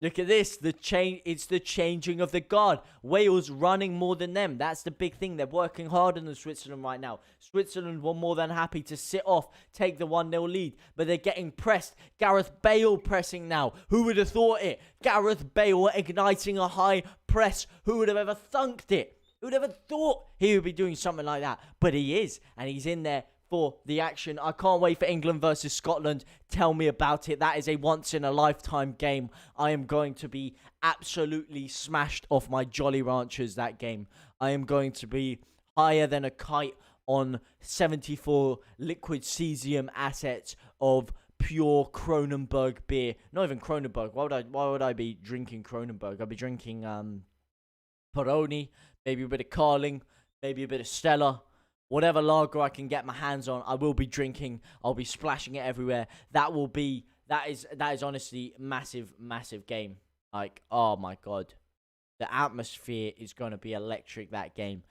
Look at this, it's the changing of the guard. Wales running more than them. That's the big thing. They're working harder than Switzerland right now. Switzerland were more than happy to sit off, take the 1-0 lead. But they're getting pressed. Gareth Bale pressing now. Who would have thought it? Gareth Bale igniting a high press. Who would have ever thunked it? Who would have ever thought he would be doing something like that? But he is, and he's in there for the action. I can't wait for England versus Scotland. Tell me about it. That is a once-in-a-lifetime game. I am going to be absolutely smashed off my Jolly Ranchers that game. I am going to be higher than a kite on 74 liquid cesium assets of pure Kronenberg beer. Not even Kronenberg. Why would I be drinking Kronenberg? I'd be drinking Peroni, maybe a bit of Carling, maybe a bit of Stella. Whatever lager I can get my hands on, I will be drinking. I'll be splashing it everywhere. That is honestly massive, massive game. Like, oh my God. The atmosphere is going to be electric, that game.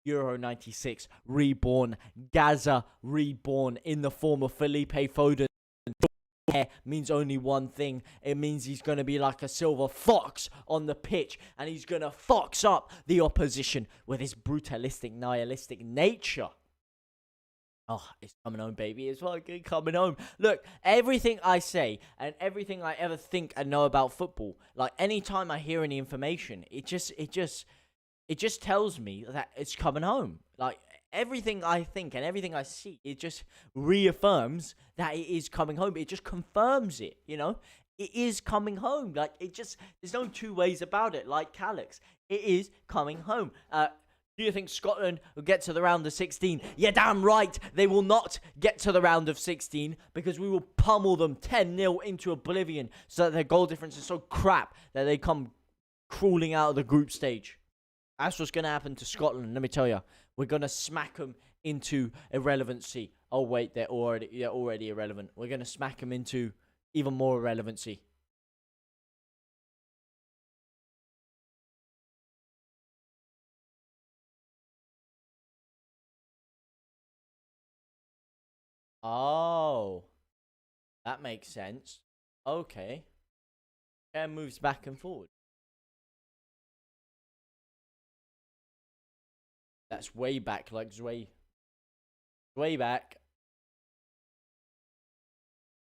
Euro 96, reborn. Gaza, reborn in the form of Felipe Foden. Means only one thing. It means he's going to be like a silver fox on the pitch, and he's going to fox up the opposition with his brutalistic, nihilistic nature. Oh, it's coming home, baby. It's fucking coming home. Look, everything I say and everything I ever think and know about football, like anytime I hear any information, it just tells me that it's coming home. Like, everything I think and everything I see, it just reaffirms that it is coming home. It just confirms it, you know? It is coming home. Like, there's no two ways about it. Like Calix, it is coming home. Do you think Scotland will get to the round of 16? Yeah, damn right. They will not get to the round of 16 because we will pummel them 10-0 into oblivion so that their goal difference is so crap that they come crawling out of the group stage. That's what's going to happen to Scotland, let me tell you. We're going to smack them into irrelevancy. Oh, wait, they're already irrelevant. We're going to smack them into even more irrelevancy. Oh, that makes sense. Okay. Chair moves back and forward. That's way back, like Zway. Way back.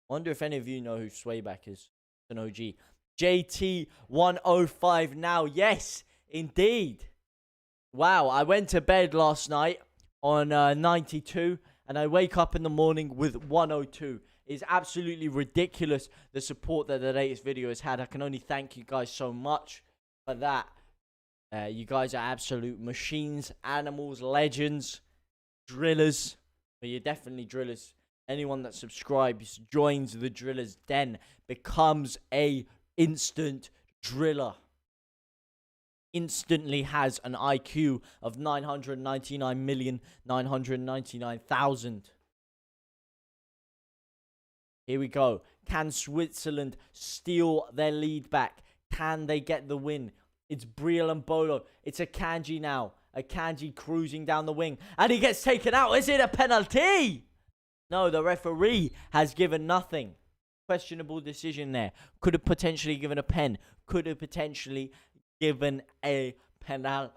Wonder if any of you know who Swayback is. It's an OG. JT105 now. Yes, indeed. Wow, I went to bed last night on 92 and I wake up in the morning with 102. It's absolutely ridiculous the support that the latest video has had. I can only thank you guys so much for that. You guys are absolute machines, animals, legends, drillers. But you're definitely drillers. Anyone that subscribes, joins the Drillers Den, becomes a instant driller. Instantly has an IQ of 999,999,000. Here we go. Can Switzerland steal their lead back? Can they get the win? It's Briel and Bolo. It's a Kanji now. A Kanji cruising down the wing. And he gets taken out. Is it a penalty? No, the referee has given nothing. Questionable decision there. Could have potentially given a pen. Could have potentially given a penalmente.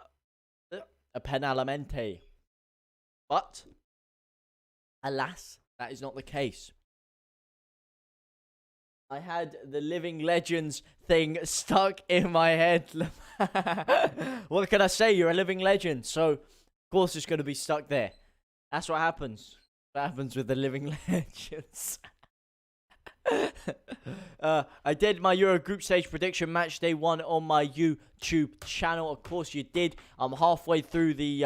But, alas, that is not the case. I had the Living Legends thing stuck in my head. What can I say? You're a living legend. So, of course, it's going to be stuck there. That's what happens. What happens with the Living Legends. I did my Euro group stage prediction match day 1 on my YouTube channel. Of course, you did. I'm halfway through the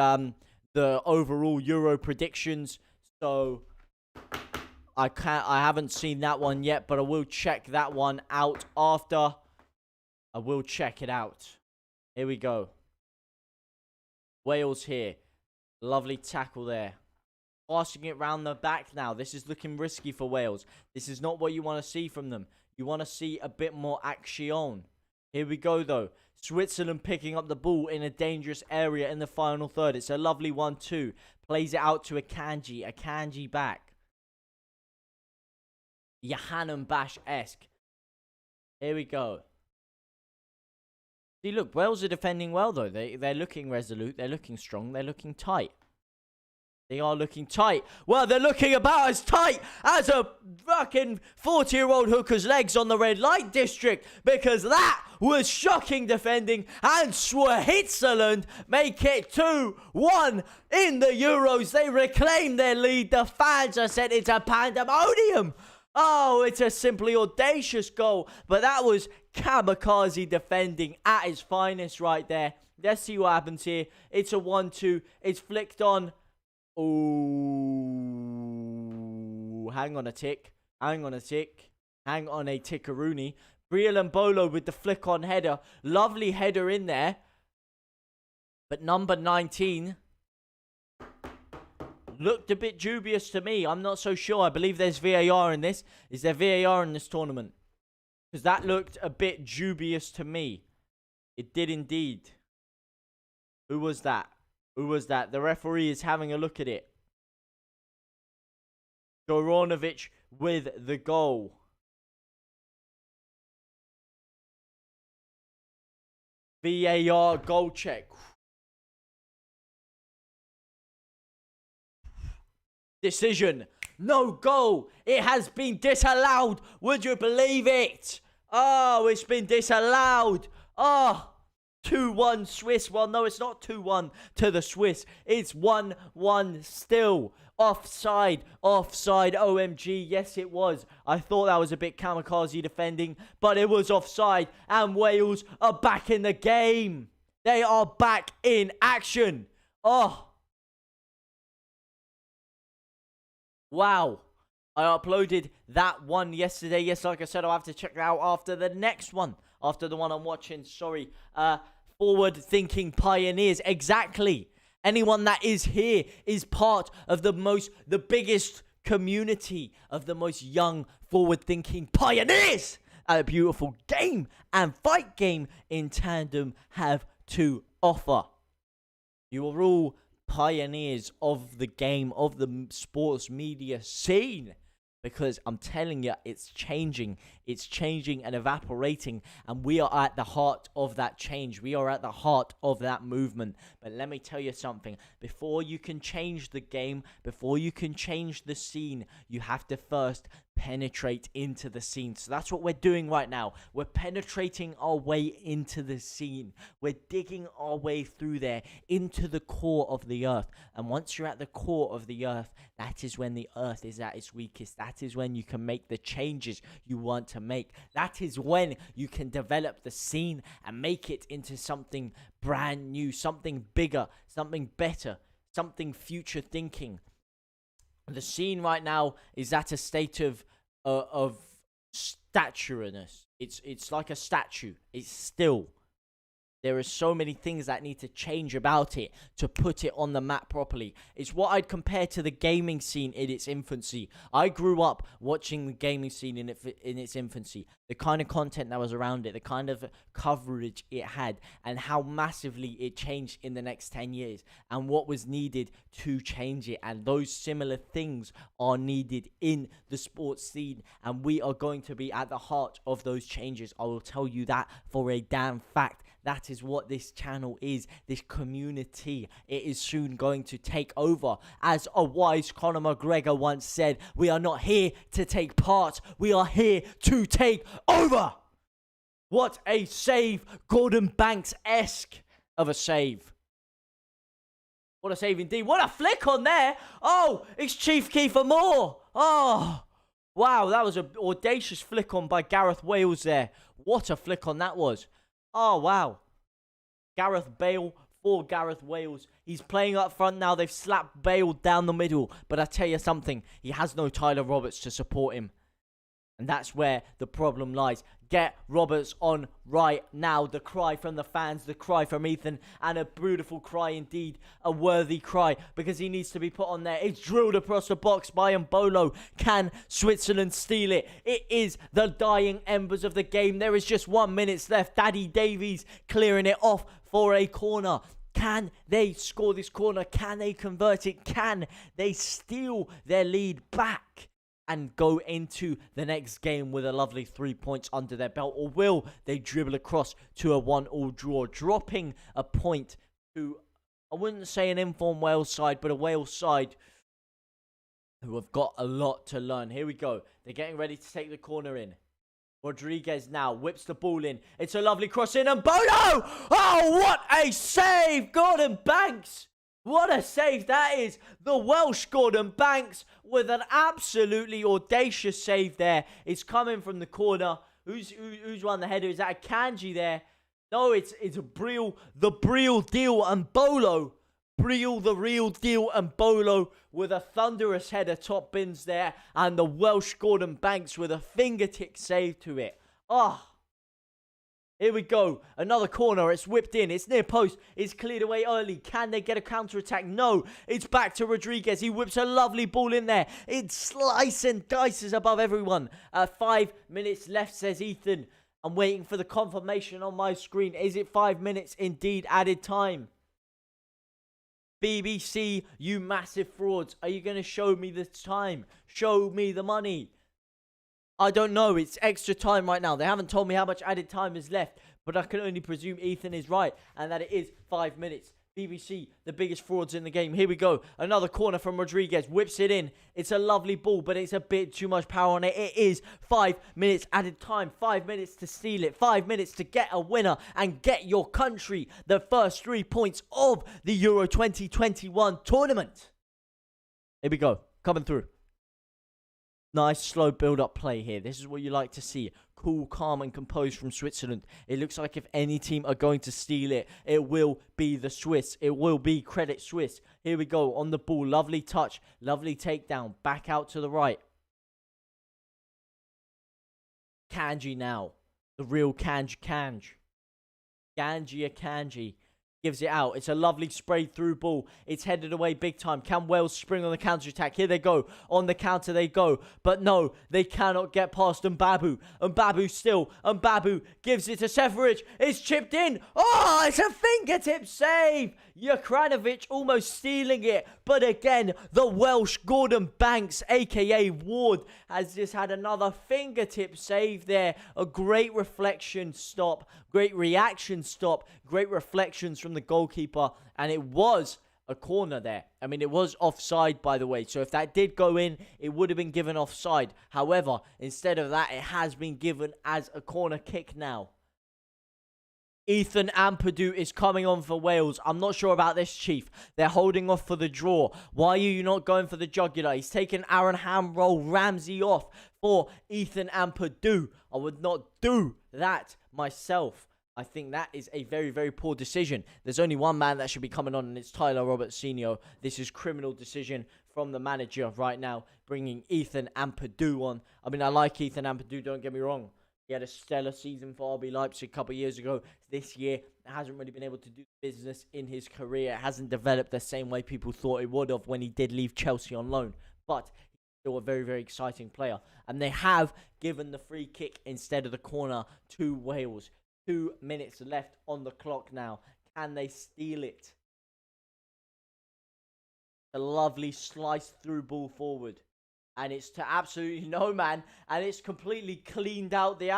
overall Euro predictions. So... I haven't seen that one yet, but I will check that one out after. I will check it out. Here we go. Wales here. Lovely tackle there. Passing it round the back now. This is looking risky for Wales. This is not what you want to see from them. You want to see a bit more action. Here we go, though. Switzerland picking up the ball in a dangerous area in the final third. It's a lovely 1-2. Plays it out to a Kanji back. Johannem Bash-esque. Here we go. See, look, Wales are defending well, though. They're looking resolute. They're looking strong. They're looking tight. They are looking tight. Well, they're looking about as tight as a fucking 40-year-old hooker's legs on the red light district. Because that was shocking defending. And Switzerland make it 2-1 in the Euros. They reclaim their lead. The fans are said it's a pandemonium. Oh, it's a simply audacious goal. But that was kamikaze defending at its finest right there. Let's see what happens here. It's a 1-2. It's flicked on. Oh, hang on a tick. Hang on a tick. Hang on a tickaroony. Briel and Bolo with the flick on header. Lovely header in there. But number 19... looked a bit dubious to me. I'm not so sure. I believe there's VAR in this. Is there VAR in this tournament? Because that looked a bit dubious to me. It did indeed. Who was that? Who was that? The referee is having a look at it. Joronovic with the goal. VAR goal check. Decision. No goal. It has been disallowed. Would you believe it? Oh, it's been disallowed. Oh, 2-1 Swiss. Well, no, it's not 2-1 to the Swiss. It's 1-1 still. Offside. Offside. OMG. Yes, it was. I thought that was a bit kamikaze defending, but it was offside. And Wales are back in the game. They are back in action. Oh. Wow. I uploaded that one yesterday. Yes, like I said, I'll have to check it out after the next one. After the one I'm watching. Sorry. Forward-thinking pioneers. Exactly. Anyone that is here is part of the biggest community of the most young, forward-thinking pioneers a beautiful game and fight game in tandem have to offer. You are all pioneers of the game, of the sports media scene. Because I'm telling you, it's changing and evaporating, and we are at the heart of that change. We are at the heart of that movement. But let me tell you something, before you can change the game, before you can change the scene, you have to first penetrate into the scene. So that's what we're doing right now. We're penetrating our way into the scene. We're digging our way through there into the core of the earth. And once you're at the core of the earth, that is when the earth is at its weakest. That is when you can make the changes you want to make. That is when you can develop the scene and make it into something brand new, something bigger, something better, something future thinking. The scene right now is at a state of statueness. It's like a statue. It's still. There are so many things that need to change about it to put it on the map properly. It's what I'd compare to the gaming scene in its infancy. I grew up watching the gaming scene in its infancy. The kind of content that was around it, the kind of coverage it had, and how massively it changed in the next 10 years. And what was needed to change it. And those similar things are needed in the sports scene. And we are going to be at the heart of those changes. I will tell you that for a damn fact. That is what this channel is, this community. It is soon going to take over. As a wise Conor McGregor once said, we are not here to take part, we are here to take over. What a save, Gordon Banks-esque of a save. What a save indeed. What a flick on there. Oh, it's Chief Kiefer Moore. Oh, wow, that was an audacious flick on by Gareth Wales there. What a flick on that was. Oh, wow. Gareth Bale for Gareth Wales. He's playing up front now. They've slapped Bale down the middle. But I tell you something. He has no Tyler Roberts to support him. And that's where the problem lies. Get Roberts on right now. The cry from the fans. The cry from Ethan. And a beautiful cry indeed. A worthy cry. Because he needs to be put on there. It's drilled across the box by Mbolo. Can Switzerland steal it? It is the dying embers of the game. There is just 1 minute left. Daddy Davies clearing it off for a corner. Can they score this corner? Can they convert it? Can they steal their lead back and go into the next game with a lovely 3 points under their belt? Or will they dribble across to a 1-1 draw, dropping a point to, I wouldn't say an informed Wales side, but a Wales side who have got a lot to learn. Here we go. They're getting ready to take the corner in. Rodriguez now whips the ball in. It's a lovely cross in, and Bono! Oh, what a save! Gordon Banks! What a save that is. The Welsh Gordon Banks with an absolutely audacious save there. It's coming from the corner. Who's won the header? Is that a Kanji there? No, it's a Brill, the Brill deal and Bolo. Brill, the real deal, and Bolo with a thunderous header, top bins there. And the Welsh Gordon Banks with a fingertip save to it. Ah. Here we go. Another corner. It's whipped in. It's near post. It's cleared away early. Can they get a counter-attack? No. It's back to Rodriguez. He whips a lovely ball in there. It slices and dices above everyone. 5 minutes left, says Ethan. I'm waiting for the confirmation on my screen. Is it 5 minutes? Indeed, added time. BBC, you massive frauds. Are you going to show me the time? Show me the money. I don't know. It's extra time right now. They haven't told me how much added time is left. But I can only presume Ethan is right. And that it is 5 minutes. BBC, the biggest frauds in the game. Here we go. Another corner from Rodriguez. Whips it in. It's a lovely ball, but it's a bit too much power on it. It is 5 minutes added time. 5 minutes to steal it. 5 minutes to get a winner and get your country the first 3 points of the Euro 2021 tournament. Here we go. Coming through. Nice slow build-up play here. This is what you like to see. Cool, calm, and composed from Switzerland. It looks like if any team are going to steal it, it will be the Swiss. It will be Credit Suisse. Here we go, on the ball. Lovely touch. Lovely takedown. Back out to the right. Kanji now. The real Kanji. Ganji Akanji gives it out. It's a lovely sprayed through ball. It's headed away big time. Can Wales spring on the counter attack? Here they go. On the counter they go. But no, they cannot get past Mbabu. Mbabu still. Mbabu gives it to Seferovic. It's chipped in. Oh, it's a fingertip save. Juranovic almost stealing it. But again, the Welsh Gordon Banks, a.k.a. Ward, has just had another fingertip save there. A great reflection stop. Great reaction stop. Great reflections from the goalkeeper. And it was a corner there. I mean, it was offside, by the way. So if that did go in, it would have been given offside. However, instead of that, it has been given as a corner kick now. Ethan Ampadu is coming on for Wales. I'm not sure about this, Chief. They're holding off for the draw. Why are you not going for the jugular? He's taken Aaron Hamroll Ramsey off for Ethan Ampadu. I would not do that myself. I think that is a very, very poor decision. There's only one man that should be coming on, and it's Tyler Roberts Sr. This is criminal decision from the manager right now, bringing Ethan Ampadu on. I mean, I like Ethan Ampadu, don't get me wrong. He had a stellar season for RB Leipzig a couple of years ago. This year, hasn't really been able to do business in his career. It hasn't developed the same way people thought it would have when he did leave Chelsea on loan. But he's still a very, very exciting player. And they have given the free kick instead of the corner to Wales. 2 minutes left on the clock now. Can they steal it? A lovely slice through ball forward. And it's to absolutely no man, and it's completely cleaned out the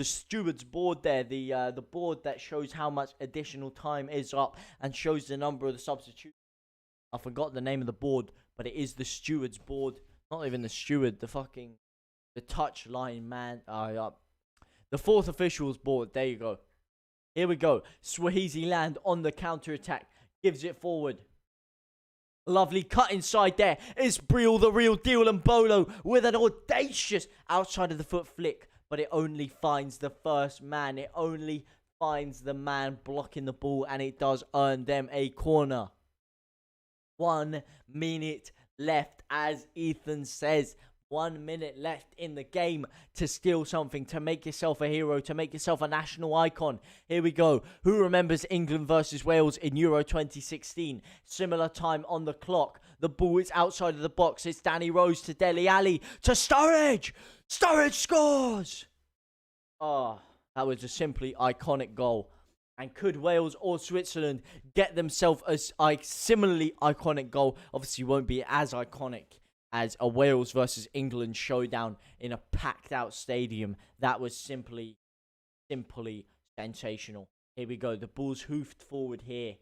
steward's board there, the board that shows how much additional time is up and shows the number of the substitutes. I forgot the name of the board, but it is the steward's board. Not even the steward, the touch line man. The fourth official's board. There you go. Here we go. Swaziland on the counter attack, gives it forward. Lovely cut inside there. It's Briel, the real deal, and Bolo with an audacious outside of the foot flick. But it only finds the first man. It only finds the man blocking the ball, and it does earn them a corner. 1 minute left, as Ethan says. 1 minute left in the game to steal something, to make yourself a hero, to make yourself a national icon. Here we go. Who remembers England versus Wales in Euro 2016? Similar time on the clock. The ball is outside of the box. It's Danny Rose to Dele Alli to Sturridge. Sturridge scores! Oh, that was a simply iconic goal. And could Wales or Switzerland get themselves a similarly iconic goal? Obviously, won't be as iconic as a Wales versus England showdown in a packed out stadium. That was simply sensational. Here we go. The ball's hoofed forward here.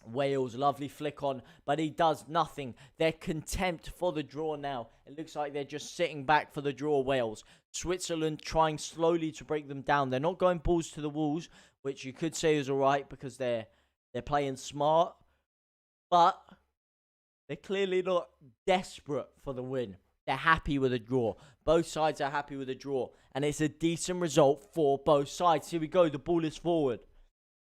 Wales, lovely flick on, but he does nothing. They're content for the draw now. It looks like they're just sitting back for the draw, Wales. Switzerland trying slowly to break them down. They're not going balls to the walls, which you could say is alright because they're playing smart. But they're clearly not desperate for the win. They're happy with a draw. Both sides are happy with a draw. And it's a decent result for both sides. Here we go. The ball is forward.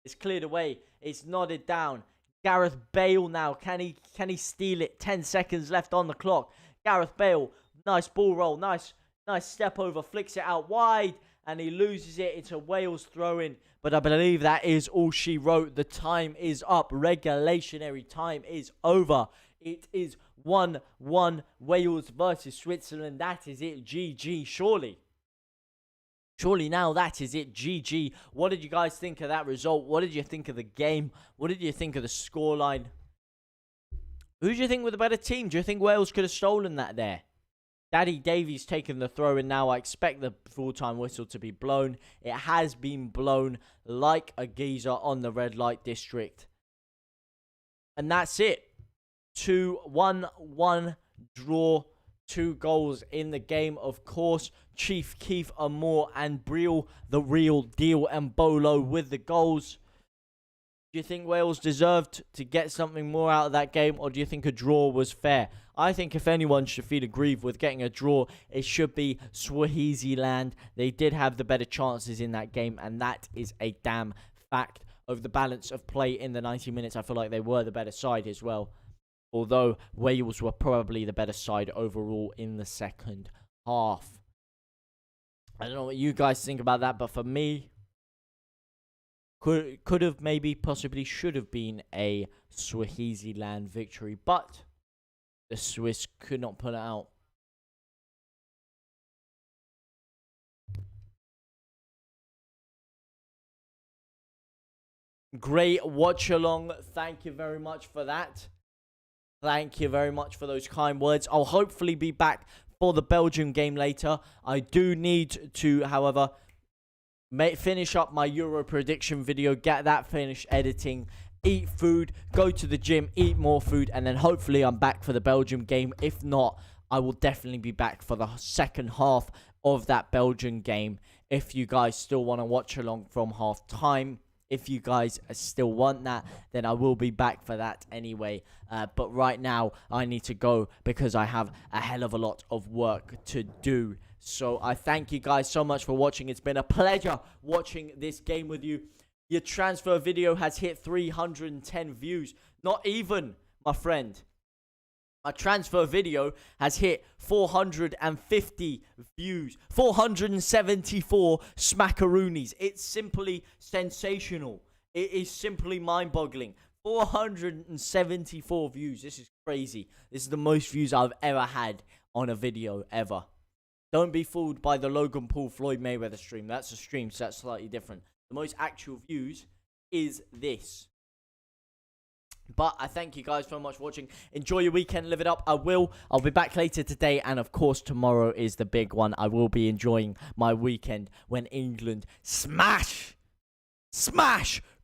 It's cleared away. It's nodded down. Gareth Bale now. Can he steal it? 10 seconds left on the clock. Gareth Bale. Nice ball roll. Nice step over. Flicks it out wide. And he loses it. It's a Wales throw-in. But I believe that is all she wrote. The time is up. Regulationary time is over. It is 1-1 Wales versus Switzerland. That is it. GG, surely. Surely now that is it. GG. What did you guys think of that result? What did you think of the game? What did you think of the scoreline? Who do you think were the better team? Do you think Wales could have stolen that there? Daddy Davies taking the throw in now. I expect the full-time whistle to be blown. It has been blown like a geezer on the red light district. And that's it. 2-1 draw. 2 goals in the game, of course. Chief Keith Amore and Briel, the real deal, and Bolo with the goals. Do you think Wales deserved to get something more out of that game, or do you think a draw was fair? I think if anyone should feel aggrieved with getting a draw, it should be Swaziland. They did have the better chances in that game, and that is a damn fact. Over the balance of play in the 90 minutes, I feel like they were the better side as well. Although Wales were probably the better side overall in the second half. I don't know what you guys think about that, but for me, could have, maybe, possibly should have been a Swaziland victory, but the Swiss could not pull it out. Great watch along. Thank you very much for that. Thank you very much for those kind words. I'll hopefully be back for the Belgium game later. I do need to, however, finish up my Euro prediction video, get that finished editing, eat food, go to the gym, eat more food, and then hopefully I'm back for the Belgium game. If not, I will definitely be back for the second half of that Belgian game. If you guys still want to watch along from half time, if you guys still want that, then I will be back for that anyway. But right now, I need to go because I have a hell of a lot of work to do. So I thank you guys so much for watching. It's been a pleasure watching this game with you. Your transfer video has hit 310 views. Not even, my friend. My transfer video has hit 450 views. 474 smackaroonies. It's simply sensational. It is simply mind-boggling. 474 views. This is crazy. This is the most views I've ever had on a video, ever. Don't be fooled by the Logan Paul Floyd Mayweather stream. That's a stream, so that's slightly different. The most actual views is this. But I thank you guys so much for watching. Enjoy your weekend. Live it up. I'll be back later today. And of course, tomorrow is the big one. I will be enjoying my weekend when England smash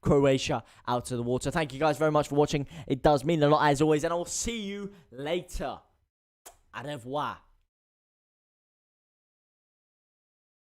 Croatia out of the water. Thank you guys very much for watching. It does mean a lot as always. And I will see you later. Au revoir.